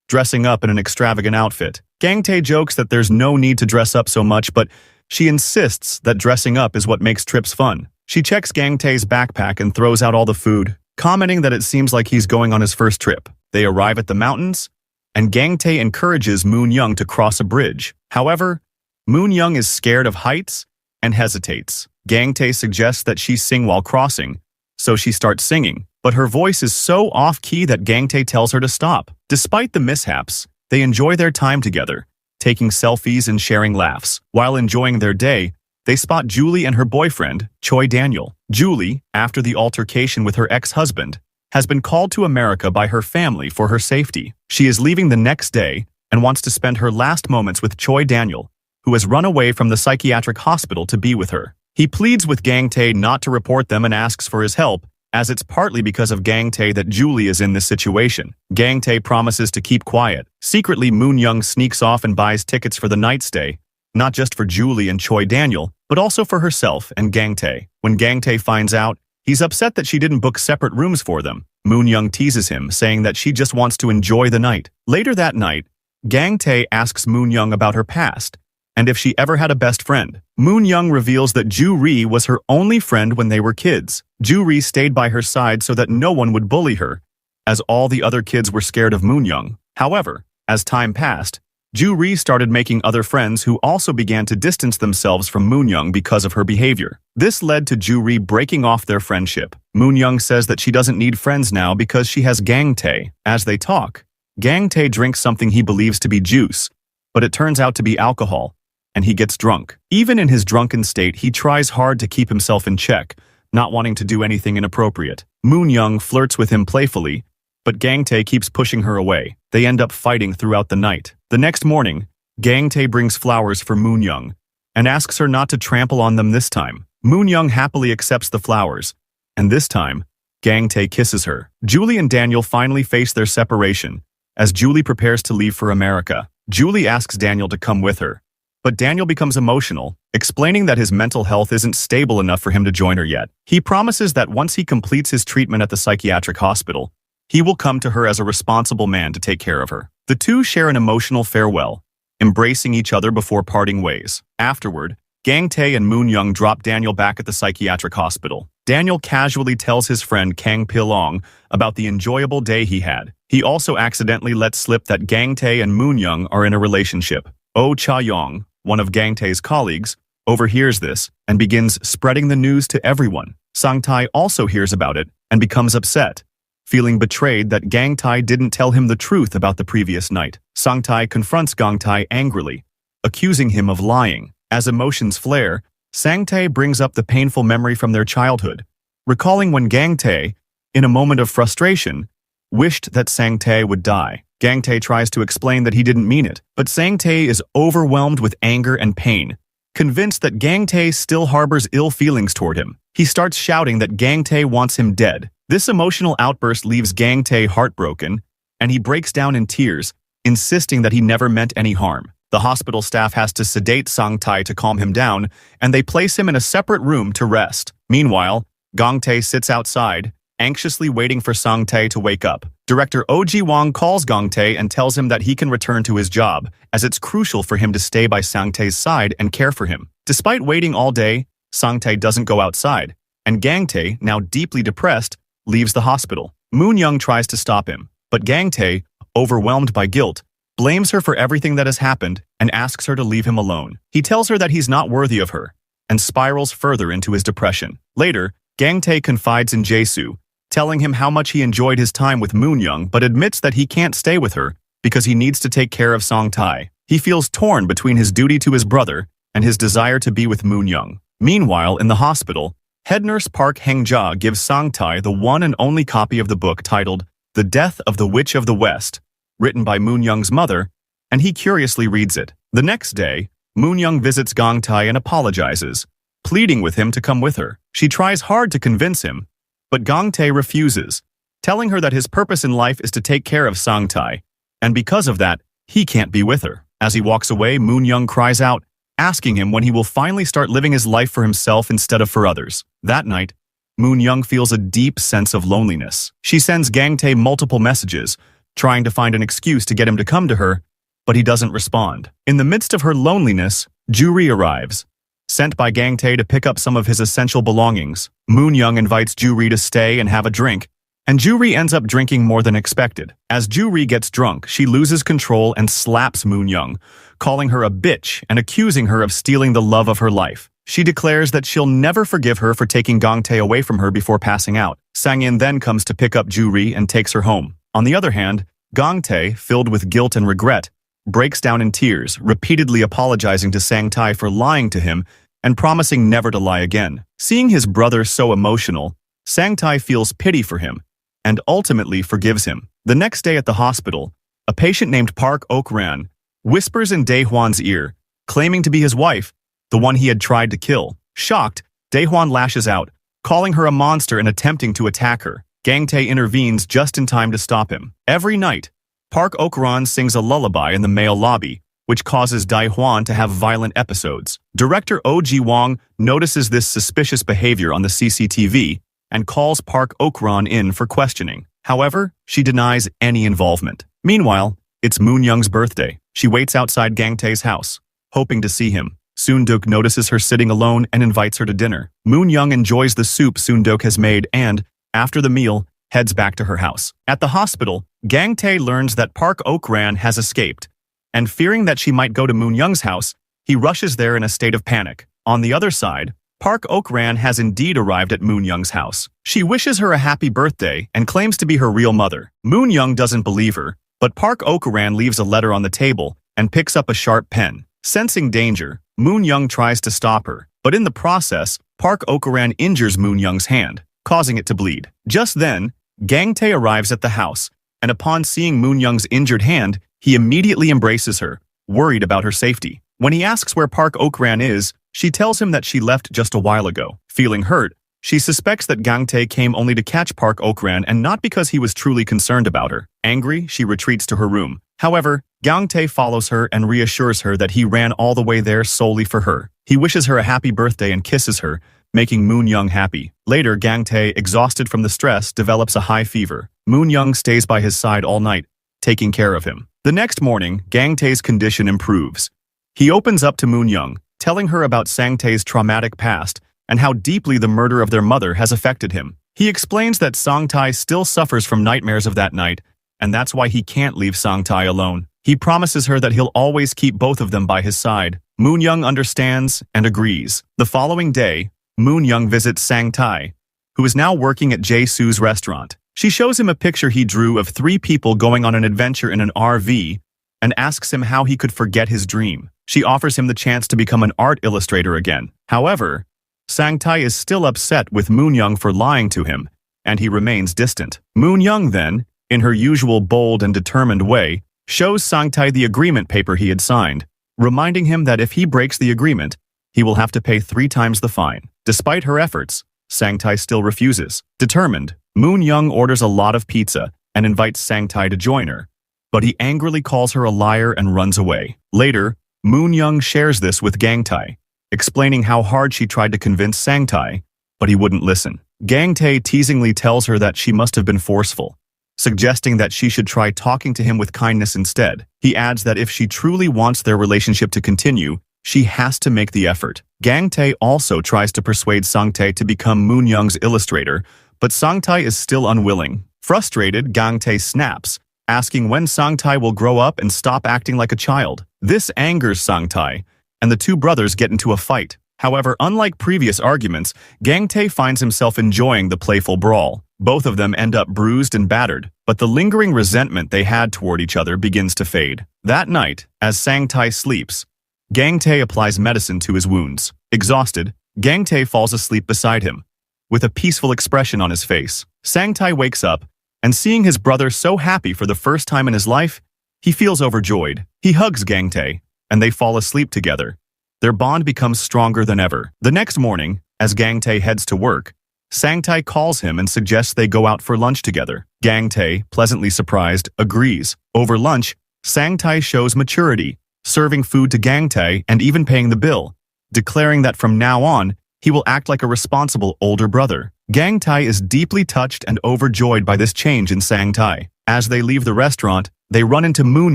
dressing up in an extravagant outfit. Gangtae jokes that there's no need to dress up so much, but she insists that dressing up is what makes trips fun. She checks Gangtae's backpack and throws out all the food, commenting that it seems like he's going on his first trip. They arrive at the mountains, and Gangtae encourages Moonyoung to cross a bridge. However, Moonyoung is scared of heights and hesitates. Gangtae suggests that she sing while crossing, so she starts singing, but her voice is so off-key that Gangtae tells her to stop. Despite the mishaps, they enjoy their time together, taking selfies and sharing laughs. While enjoying their day, they spot Julie and her boyfriend, Choi Daniel. Julie, after the altercation with her ex-husband, has been called to America by her family for her safety. She is leaving the next day and wants to spend her last moments with Choi Daniel, who has run away from the psychiatric hospital to be with her. He pleads with Gangtae not to report them and asks for his help, as it's partly because of Gangtae that Julie is in this situation. Gangtae promises to keep quiet. Secretly, Moonyoung sneaks off and buys tickets for the night stay, not just for Julie and Choi Daniel, but also for herself and Gangtae. When Gangtae finds out, he's upset that she didn't book separate rooms for them. Moonyoung teases him, saying that she just wants to enjoy the night. Later that night, Gangtae asks Moonyoung about her past, and if she ever had a best friend. Moonyoung reveals that Ju-ri was her only friend when they were kids. Ju-ri stayed by her side so that no one would bully her, as all the other kids were scared of Moonyoung. However, as time passed, Ju-ri started making other friends who also began to distance themselves from Moon-young because of her behavior. This led to Ju-ri breaking off their friendship. Moon-young says that she doesn't need friends now because she has Gang-tae. As they talk, Gang-tae drinks something he believes to be juice, but it turns out to be alcohol, and he gets drunk. Even in his drunken state, he tries hard to keep himself in check, not wanting to do anything inappropriate. Moon-young flirts with him playfully, but Gang-tae keeps pushing her away. They end up fighting throughout the night. The next morning, Gang-tae brings flowers for Moon-young and asks her not to trample on them this time. Moon-young happily accepts the flowers, and this time, Gang-tae kisses her. Julie and Daniel finally face their separation as Julie prepares to leave for America. Julie asks Daniel to come with her, but Daniel becomes emotional, explaining that his mental health isn't stable enough for him to join her yet. He promises that once he completes his treatment at the psychiatric hospital, he will come to her as a responsible man to take care of her. The two share an emotional farewell, embracing each other before parting ways. Afterward, Gang-tae and Moon-young drop Daniel back at the psychiatric hospital. Daniel casually tells his friend Kang Pil-ong about the enjoyable day he had. He also accidentally lets slip that Gang-tae and Moon-young are in a relationship. Oh Cha-young, one of Gang-tae's colleagues, overhears this and begins spreading the news to everyone. Sang-tae also hears about it and becomes upset, feeling betrayed that Gang-tae didn't tell him the truth about the previous night. Sang-tae confronts Gang-tae angrily, accusing him of lying. As emotions flare, Sang-tae brings up the painful memory from their childhood, recalling when Gang-tae, in a moment of frustration, wished that Sang-tae would die. Gang-tae tries to explain that he didn't mean it, but Sang-tae is overwhelmed with anger and pain, convinced that Gang-tae still harbors ill feelings toward him. He starts shouting that Gang-tae wants him dead. This emotional outburst leaves Gang-tae heartbroken, and he breaks down in tears, insisting that he never meant any harm. The hospital staff has to sedate Sang-tae to calm him down, and they place him in a separate room to rest. Meanwhile, Gang-tae sits outside, anxiously waiting for Sang-tae to wake up. Director Oh Ji-won calls Gang-tae and tells him that he can return to his job, as it's crucial for him to stay by Sang-tae's side and care for him. Despite waiting all day, Sang-tae doesn't go outside, and Gang-tae, now deeply depressed, leaves the hospital. Moon-young tries to stop him, but Gang-tae, overwhelmed by guilt, blames her for everything that has happened and asks her to leave him alone. He tells her that he's not worthy of her and spirals further into his depression. Later, Gang-tae confides in Jae-soo, telling him how much he enjoyed his time with Moon-young but admits that he can't stay with her because he needs to take care of Sang-tae. He feels torn between his duty to his brother and his desire to be with Moon-young. Meanwhile, in the hospital, head nurse Park Hang-ja gives Sang-tae the one and only copy of the book titled The Death of the Witch of the West, written by Moon-young's mother, and he curiously reads it. The next day, Moon-young visits Gang-tae and apologizes, pleading with him to come with her. She tries hard to convince him, but Gang-tae refuses, telling her that his purpose in life is to take care of Sang-tae, and because of that, he can't be with her. As he walks away, Moon-young cries out, asking him when he will finally start living his life for himself instead of for others. That night, Moon-young feels a deep sense of loneliness. She sends Gang-tae multiple messages, trying to find an excuse to get him to come to her, but he doesn't respond. In the midst of her loneliness, Ju-ri arrives, sent by Gang-tae to pick up some of his essential belongings. Moon-young invites Ju-ri to stay and have a drink, and Ju-ri ends up drinking more than expected. As Ju-ri gets drunk, she loses control and slaps Moon-young, calling her a bitch and accusing her of stealing the love of her life. She declares that she'll never forgive her for taking Gang-tae away from her before passing out. Sang-in then comes to pick up Ju-ri and takes her home. On the other hand, Gang-tae, filled with guilt and regret, breaks down in tears, repeatedly apologizing to Sang-tae for lying to him and promising never to lie again. Seeing his brother so emotional, Sang-tae feels pity for him and ultimately forgives him. The next day at the hospital, a patient named Park Ok-ran whispers in Dae-hwan's ear, claiming to be his wife, the one he had tried to kill. Shocked, Dae-hwan lashes out, calling her a monster and attempting to attack her. Gang-tae intervenes just in time to stop him. Every night, Park Ok-ran sings a lullaby in the male lobby, which causes Dae-hwan to have violent episodes. Director Oh Ji-won notices this suspicious behavior on the CCTV and calls Park Ok-ran in for questioning. However, she denies any involvement. Meanwhile, it's Moon-young's birthday. She waits outside Gang-tae's house, hoping to see him. Soon-duk notices her sitting alone and invites her to dinner. Moon-young enjoys the soup Soon-duk has made and, after the meal, heads back to her house. At the hospital, Gang-tae learns that Park Ok-ran has escaped, and fearing that she might go to Moon Young's house, he rushes there in a state of panic. On the other side, Park Ok-ran has indeed arrived at Moon Young's house. She wishes her a happy birthday and claims to be her real mother. Moon Young doesn't believe her, but Park Ok-ran leaves a letter on the table and picks up a sharp pen. Sensing danger, Moon Young tries to stop her, but in the process, Park Ok-ran injures Moon Young's hand, causing it to bleed. Just then, Gang Tae arrives at the house, and upon seeing Moon Young's injured hand, he immediately embraces her, worried about her safety. When he asks where Park Ok-ran is, she tells him that she left just a while ago. Feeling hurt, she suspects that Gang Tae came only to catch Park Ok-ran and not because he was truly concerned about her. Angry, she retreats to her room. However, Gang Tae follows her and reassures her that he ran all the way there solely for her. He wishes her a happy birthday and kisses her, making Moon Young happy. Later, Gang Tae, exhausted from the stress, develops a high fever. Moon Young stays by his side all night, taking care of him. The next morning, Gang Tae's condition improves. He opens up to Moon Young, telling her about Sang Tae's traumatic past and how deeply the murder of their mother has affected him. He explains that Sang Tae still suffers from nightmares of that night, and that's why he can't leave Sang Tae alone. He promises her that he'll always keep both of them by his side. Moon Young understands and agrees. The following day, Moon Young visits Sang Tae, who is now working at Jae-soo's restaurant. She shows him a picture he drew of 3 people going on an adventure in an RV and asks him how he could forget his dream. She offers him the chance to become an art illustrator again. However, Sang Tae is still upset with Moon Young for lying to him, and he remains distant. Moon Young then, in her usual bold and determined way, shows Sang Tae the agreement paper he had signed, reminding him that if he breaks the agreement, he will have to pay 3 times the fine. Despite her efforts, Sang Tae still refuses. Determined, Moon Young orders a lot of pizza and invites Sang Tae to join her, but he angrily calls her a liar and runs away. Later, Moon Young shares this with Gang Tae, explaining how hard she tried to convince Sang Tae, but he wouldn't listen. Gang Tae teasingly tells her that she must have been forceful, suggesting that she should try talking to him with kindness instead. He adds that if she truly wants their relationship to continue, she has to make the effort. Gang Tae also tries to persuade Sang Tae to become Moon Young's illustrator, but Sang Tae is still unwilling. Frustrated, Gang Tae snaps, asking when Sang Tae will grow up and stop acting like a child. This angers Sang Tae, and the 2 brothers get into a fight. However, unlike previous arguments, Gang Tae finds himself enjoying the playful brawl. Both of them end up bruised and battered, but the lingering resentment they had toward each other begins to fade. That night, as Sang Tae sleeps, Gang Tae applies medicine to his wounds. Exhausted, Gang Tae falls asleep beside him, with a peaceful expression on his face. Sang Tae wakes up, and seeing his brother so happy for the first time in his life, he feels overjoyed. He hugs Gang Tae, and they fall asleep together. Their bond becomes stronger than ever. The next morning, as Gang Tae heads to work, Sang Tae calls him and suggests they go out for lunch together. Gang Tae, pleasantly surprised, agrees. Over lunch, Sang Tae shows maturity, serving food to Gang Tae and even paying the bill, declaring that from now on, he will act like a responsible older brother. Gang Tae is deeply touched and overjoyed by this change in Sang Tae. As they leave the restaurant, they run into Moon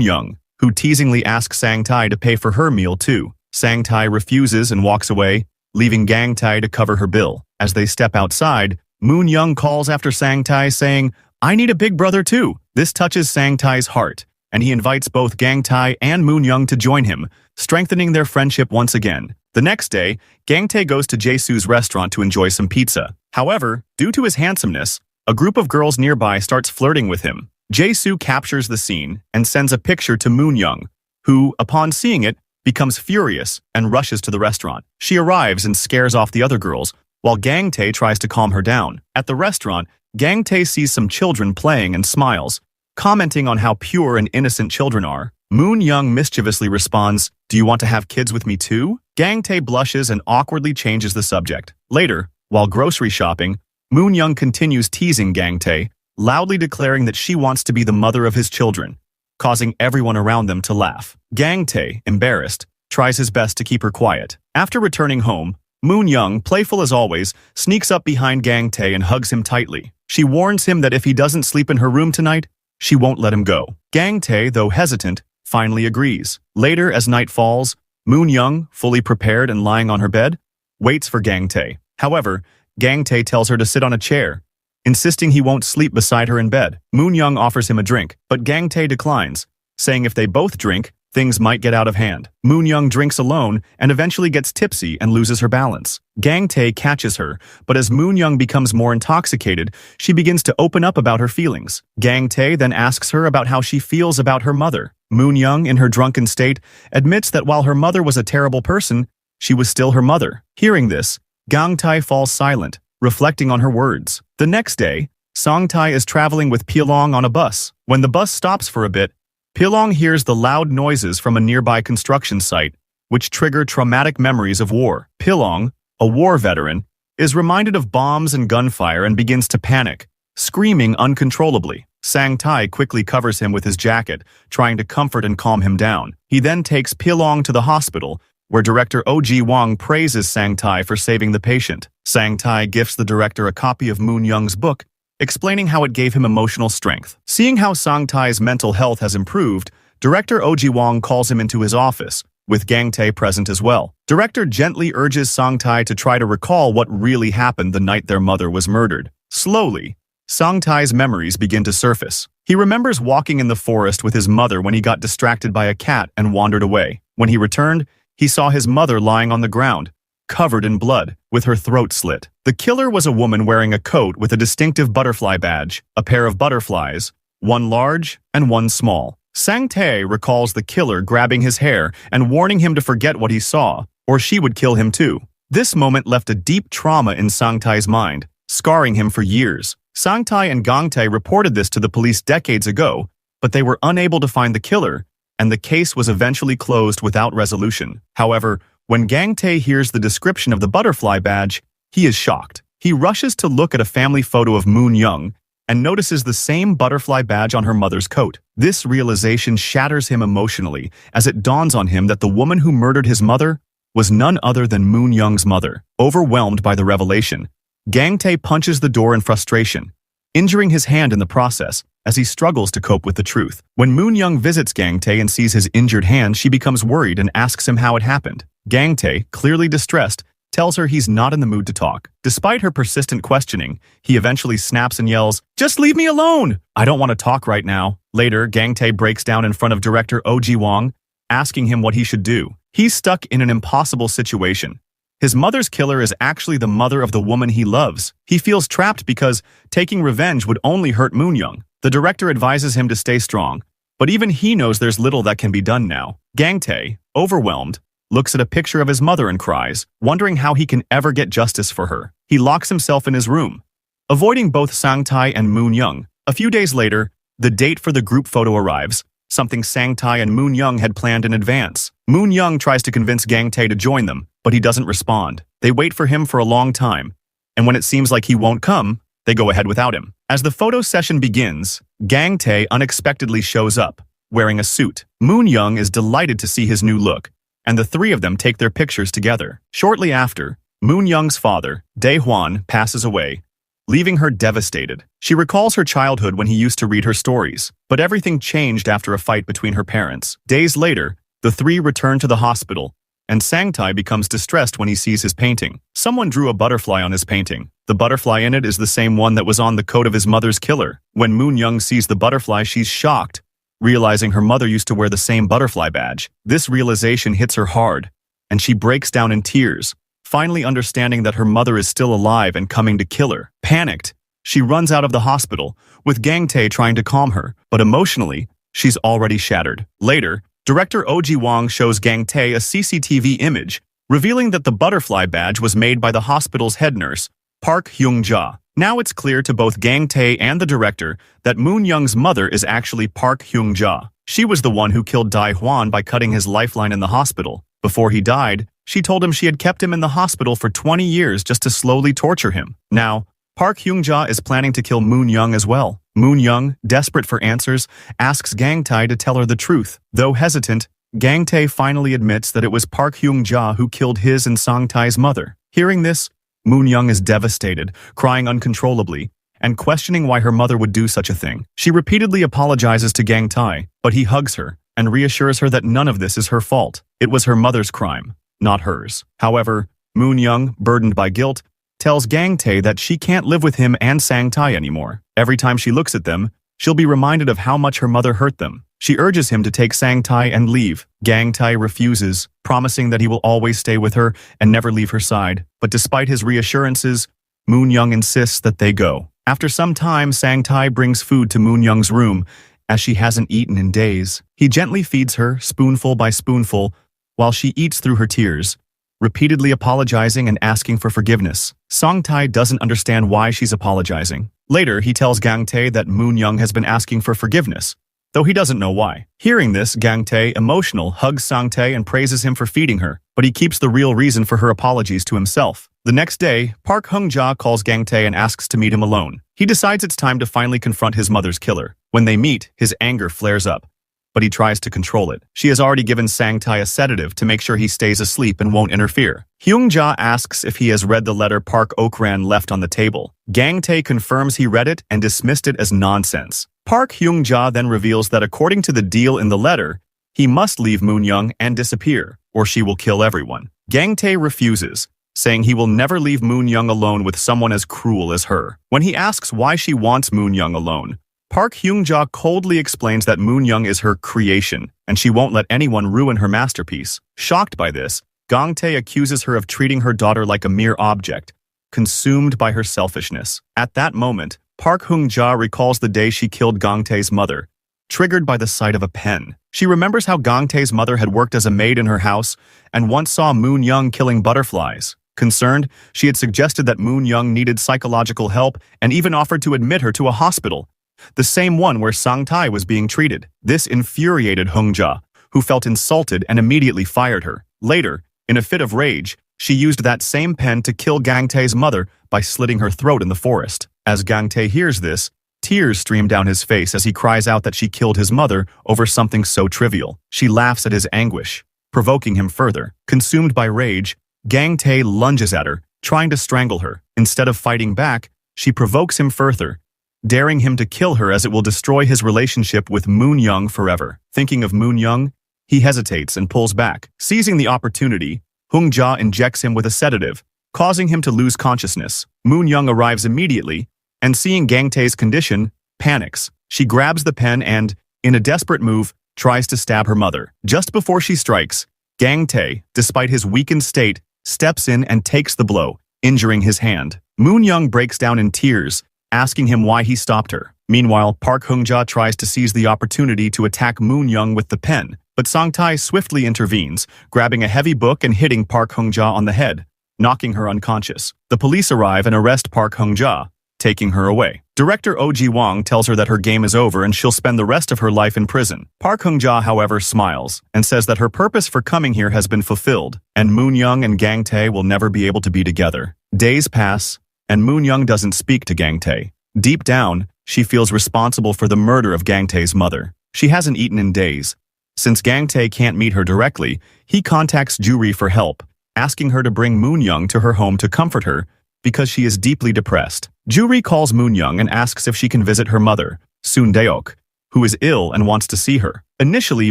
Young, who teasingly asks Sang Tae to pay for her meal too. Sang Tae refuses and walks away, leaving Gang Tae to cover her bill. As they step outside, Moon Young calls after Sang Tae saying, "I need a big brother too." This touches Sang Tae's heart, and he invites both Gang Tae and Moon Young to join him, strengthening their friendship once again. The next day, Gang Tae goes to Jae-soo's restaurant to enjoy some pizza. However, due to his handsomeness, a group of girls nearby starts flirting with him. Jae-soo captures the scene and sends a picture to Moon Young, who, upon seeing it, becomes furious and rushes to the restaurant. She arrives and scares off the other girls, while Gang Tae tries to calm her down. At the restaurant, Gang Tae sees some children playing and smiles, commenting on how pure and innocent children are. Moon Young mischievously responds, "Do you want to have kids with me too?" Gang Tae blushes and awkwardly changes the subject. Later, while grocery shopping, Moon Young continues teasing Gang Tae, loudly declaring that she wants to be the mother of his children, causing everyone around them to laugh. Gang Tae, embarrassed, tries his best to keep her quiet. After returning home, Moon Young, playful as always, sneaks up behind Gang Tae and hugs him tightly. She warns him that if he doesn't sleep in her room tonight, she won't let him go. Gang Tae, though hesitant, finally agrees. Later, as night falls, Moon Young, fully prepared and lying on her bed, waits for Gang Tae. However, Gang Tae tells her to sit on a chair, insisting he won't sleep beside her in bed. Moon Young offers him a drink, but Gang Tae declines, saying if they both drink, things might get out of hand. Moon Young drinks alone and eventually gets tipsy and loses her balance. Gang Tae catches her, but as Moon Young becomes more intoxicated, she begins to open up about her feelings. Gang Tae then asks her about how she feels about her mother. Moon Young, in her drunken state, admits that while her mother was a terrible person, she was still her mother. Hearing this, Gang Tae falls silent, reflecting on her words. The next day, Song Tae is traveling with Pilong on a bus. When the bus stops for a bit, Pilong hears the loud noises from a nearby construction site, which trigger traumatic memories of war. Pilong, a war veteran, is reminded of bombs and gunfire and begins to panic, screaming uncontrollably. Sang Tae quickly covers him with his jacket, trying to comfort and calm him down. He then takes Pilong to the hospital, where director Oh Ji-wong praises Sang Tae for saving the patient. Sang Tae gifts the director a copy of Moon Young's book, explaining how it gave him emotional strength. Seeing how Sang Tae's mental health has improved, director Oh Ji-wong calls him into his office, with Gang Tae present as well. Director gently urges Sang Tae to try to recall what really happened the night their mother was murdered. Slowly, Sang Tae's memories begin to surface. He remembers walking in the forest with his mother when he got distracted by a cat and wandered away. When he returned, he saw his mother lying on the ground, covered in blood, with her throat slit. The killer was a woman wearing a coat with a distinctive butterfly badge, a pair of butterflies, one large and one small. Sang Tae recalls the killer grabbing his hair and warning him to forget what he saw, or she would kill him too. This moment left a deep trauma in Sang Tae's mind, scarring him for years. Sang Tae and Gang Tae reported this to the police decades ago, but they were unable to find the killer, and the case was eventually closed without resolution. However, when Gang Tae hears the description of the butterfly badge, he is shocked. He rushes to look at a family photo of Moon Young and notices the same butterfly badge on her mother's coat. This realization shatters him emotionally as it dawns on him that the woman who murdered his mother was none other than Moon Young's mother. Overwhelmed by the revelation, Gang Tae punches the door in frustration, injuring his hand in the process as he struggles to cope with the truth. When Moon Young visits Gang Tae and sees his injured hand, she becomes worried and asks him how it happened. Gang Tae, clearly distressed, tells her he's not in the mood to talk. Despite her persistent questioning, he eventually snaps and yells, "Just leave me alone! I don't want to talk right now." Later, Gang Tae breaks down in front of director Oh Ji-wong, asking him what he should do. He's stuck in an impossible situation. His mother's killer is actually the mother of the woman he loves. He feels trapped because taking revenge would only hurt Moon Young. The director advises him to stay strong, but even he knows there's little that can be done now. Gang Tae, overwhelmed, looks at a picture of his mother and cries, wondering how he can ever get justice for her. He locks himself in his room, avoiding both Sang Tae and Moon Young. A few days later, the date for the group photo arrives, something Sang Tae and Moon Young had planned in advance. Moon Young tries to convince Gang Tae to join them, but he doesn't respond. They wait for him for a long time, and when it seems like he won't come, they go ahead without him. As the photo session begins, Gang Tae unexpectedly shows up, wearing a suit. Moon Young is delighted to see his new look, and the three of them take their pictures together. Shortly after, Moon Young's father, Dae Hwan, passes away, leaving her devastated. She recalls her childhood when he used to read her stories, but everything changed after a fight between her parents. Days later, the three return to the hospital, and Sang Tae becomes distressed when he sees his painting. Someone drew a butterfly on his painting. The butterfly in it is the same one that was on the coat of his mother's killer. When Moon Young sees the butterfly, she's shocked, realizing her mother used to wear the same butterfly badge. This realization hits her hard, and she breaks down in tears, finally understanding that her mother is still alive and coming to kill her. Panicked, she runs out of the hospital, with Gang Tae trying to calm her, but emotionally, she's already shattered. Later, director Oh Ji-wong shows Gang Tae a CCTV image, revealing that the butterfly badge was made by the hospital's head nurse, Park Hyung-ja. Now it's clear to both Gang Tae and the director that Moon Young's mother is actually Park Hyung-ja. She was the one who killed Dae Hwan by cutting his lifeline in the hospital. Before he died, she told him she had kept him in the hospital for 20 years just to slowly torture him. Now, Park Hyung-ja is planning to kill Moon Young as well. Moon Young, desperate for answers, asks Gang Tae to tell her the truth. Though hesitant, Gang Tae finally admits that it was Park Hyung-ja who killed his and Sang Tae's mother. Hearing this, Moon Young is devastated, crying uncontrollably, and questioning why her mother would do such a thing. She repeatedly apologizes to Gang Tae, but he hugs her and reassures her that none of this is her fault. It was her mother's crime, not hers. However, Moon Young, burdened by guilt, tells Gang Tae that she can't live with him and Sang Tae anymore. Every time she looks at them, she'll be reminded of how much her mother hurt them. She urges him to take Sang-tae and leave. Gang-tae refuses, promising that he will always stay with her and never leave her side. But despite his reassurances, Moon-young insists that they go. After some time, Sang-tae brings food to Moon-young's room, as she hasn't eaten in days. He gently feeds her, spoonful by spoonful, while she eats through her tears, repeatedly apologizing and asking for forgiveness. Sang-tae doesn't understand why she's apologizing. Later, he tells Gang-tae that Moon-young has been asking for forgiveness, though he doesn't know why. Hearing this, Gang-tae, emotional, hugs Sang-tae and praises him for feeding her, but he keeps the real reason for her apologies to himself. The next day, Park Hung-ja calls Gang-tae and asks to meet him alone. He decides it's time to finally confront his mother's killer. When they meet, his anger flares up, but he tries to control it. She has already given Sang-tae a sedative to make sure he stays asleep and won't interfere. Hyung-ja asks if he has read the letter Park Ok-ran left on the table. Gang-tae confirms he read it and dismissed it as nonsense. Park Hyung-ja then reveals that according to the deal in the letter, he must leave Moon-young and disappear, or she will kill everyone. Gang-tae refuses, saying he will never leave Moon-young alone with someone as cruel as her. When he asks why she wants Moon-young alone, Park Hyung-ja coldly explains that Moon-young is her creation, and she won't let anyone ruin her masterpiece. Shocked by this, Gang-tae accuses her of treating her daughter like a mere object, consumed by her selfishness. At that moment, Park Hyung-ja recalls the day she killed Gang-tae's mother, triggered by the sight of a pen. She remembers how Gang-tae's mother had worked as a maid in her house and once saw Moon-young killing butterflies. Concerned, she had suggested that Moon-young needed psychological help and even offered to admit her to a hospital, the same one where Sang-tae was being treated. This infuriated Hyung-ja, who felt insulted and immediately fired her. Later, in a fit of rage, she used that same pen to kill Gang-tae's mother by slitting her throat in the forest. As Gang-tae hears this, tears stream down his face as he cries out that she killed his mother over something so trivial. She laughs at his anguish, provoking him further. Consumed by rage, Gang-tae lunges at her, trying to strangle her. Instead of fighting back, she provokes him further, daring him to kill her as it will destroy his relationship with Moon-young forever. Thinking of Moon-young, he hesitates and pulls back. Seizing the opportunity, Hyung-ja injects him with a sedative, causing him to lose consciousness. Moon-young arrives immediately, and seeing Gang-tae's condition, panics. She grabs the pen and, in a desperate move, tries to stab her mother. Just before she strikes, Gang-tae, despite his weakened state, steps in and takes the blow, injuring his hand. Moon-young breaks down in tears, asking him why he stopped her. Meanwhile, Park Hyung-ja tries to seize the opportunity to attack Moon-young with the pen, but Sang-tae swiftly intervenes, grabbing a heavy book and hitting Park Hyung-ja on the head, knocking her unconscious. The police arrive and arrest Park Hyung-ja, taking her away. Director Oh Ji-wong tells her that her game is over and she'll spend the rest of her life in prison. Park Hyung-ja, however, smiles and says that her purpose for coming here has been fulfilled, and Moon-young and Gang-tae will never be able to be together. Days pass, and Moon-young doesn't speak to Gang-tae. Deep down, she feels responsible for the murder of Gang-tae's mother. She hasn't eaten in days. Since Gang-tae can't meet her directly, he contacts Juri for help, asking her to bring Moon-young to her home to comfort her because she is deeply depressed. Juri calls Moon-young and asks if she can visit her mother, Sun-deok, who is ill and wants to see her. Initially,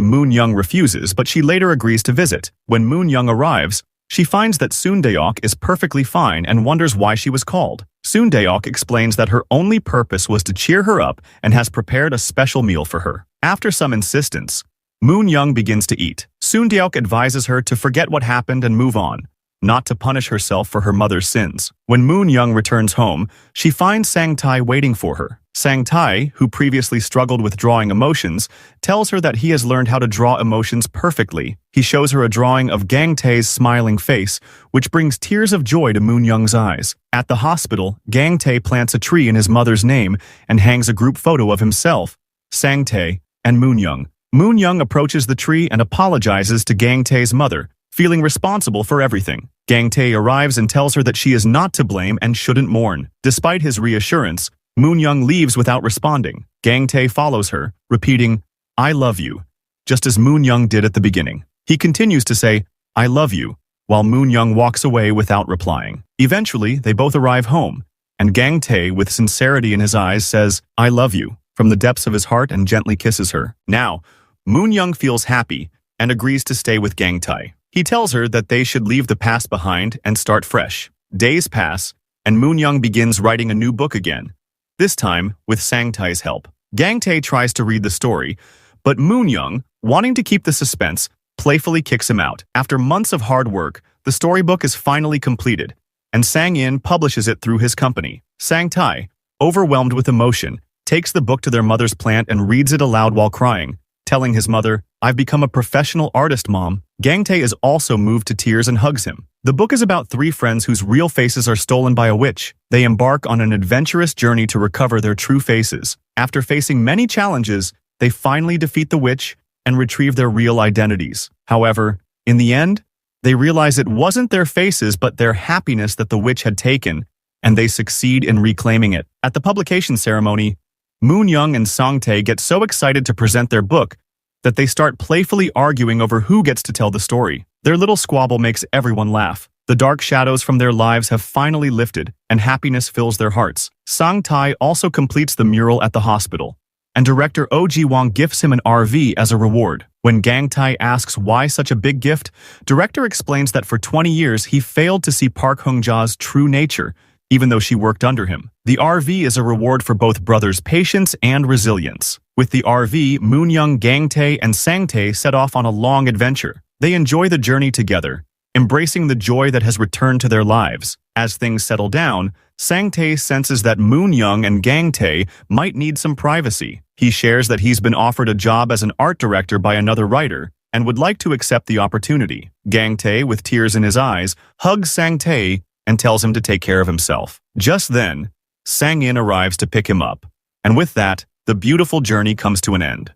Moon-young refuses, but she later agrees to visit. When Moon-young arrives, she finds that Sun-deok is perfectly fine and wonders why she was called. Sun-deok explains that her only purpose was to cheer her up and has prepared a special meal for her. After some insistence, Moon-young begins to eat. Sun-deok advises her to forget what happened and move on, not to punish herself for her mother's sins. When Moon-young returns home, she finds Sang-tae waiting for her. Sang-tae, who previously struggled with drawing emotions, tells her that he has learned how to draw emotions perfectly. He shows her a drawing of Gang-tae's smiling face, which brings tears of joy to Moon-young's eyes. At the hospital, Gang-tae plants a tree in his mother's name and hangs a group photo of himself, Sang-tae, and Moon-young. Moon-young approaches the tree and apologizes to Gang-tae's mother, feeling responsible for everything. Gang-tae arrives and tells her that she is not to blame and shouldn't mourn. Despite his reassurance, Moon-young leaves without responding. Gang-tae follows her, repeating, "I love you," just as Moon-young did at the beginning. He continues to say, "I love you," while Moon-young walks away without replying. Eventually, they both arrive home, and Gang-tae, with sincerity in his eyes, says, "I love you," from the depths of his heart and gently kisses her. Now, Moon-young feels happy and agrees to stay with Gang-tae. He tells her that they should leave the past behind and start fresh. Days pass, and Moon-young begins writing a new book again, this time with Sang-tae's help. Gang-tae tries to read the story, But Moon Young, wanting to keep the suspense, playfully kicks him out. After months of hard work, the storybook is finally completed, and Sang In publishes it through his company. Sang Tai, overwhelmed with emotion, takes the book to their mother's plant and reads it aloud while crying, telling his mother, "I've become a professional artist, Mom." Gang Tae is also moved to tears and hugs him. The book is about three friends whose real faces are stolen by a witch. They embark on an adventurous journey to recover their true faces. After facing many challenges, they finally defeat the witch and retrieve their real identities. However, in the end, they realize it wasn't their faces but their happiness that the witch had taken, and they succeed in reclaiming it. At the publication ceremony, Moon Young and Song Tae get so excited to present their book that they start playfully arguing over who gets to tell the story. Their little squabble makes everyone laugh. The dark shadows from their lives have finally lifted, and happiness fills their hearts. Song Tae also completes the mural at the hospital, and director Oh Ji-won gifts him an RV as a reward. When Gang Tae asks why such a big gift, director explains that for 20 years he failed to see Park Hung-ja's true nature, even though she worked under him. The RV is a reward for both brothers' patience and resilience. With the RV, Moon Young, Gang Tae, and Sang Tae set off on a long adventure. They enjoy the journey together, embracing the joy that has returned to their lives. As things settle down, Sang Tae senses that Moon Young and Gang Tae might need some privacy. He shares that he's been offered a job as an art director by another writer and would like to accept the opportunity. Gang Tae, with tears in his eyes, hugs Sang Tae and tells him to take care of himself. Just then, Sang In arrives to pick him up, and with that, the beautiful journey comes to an end.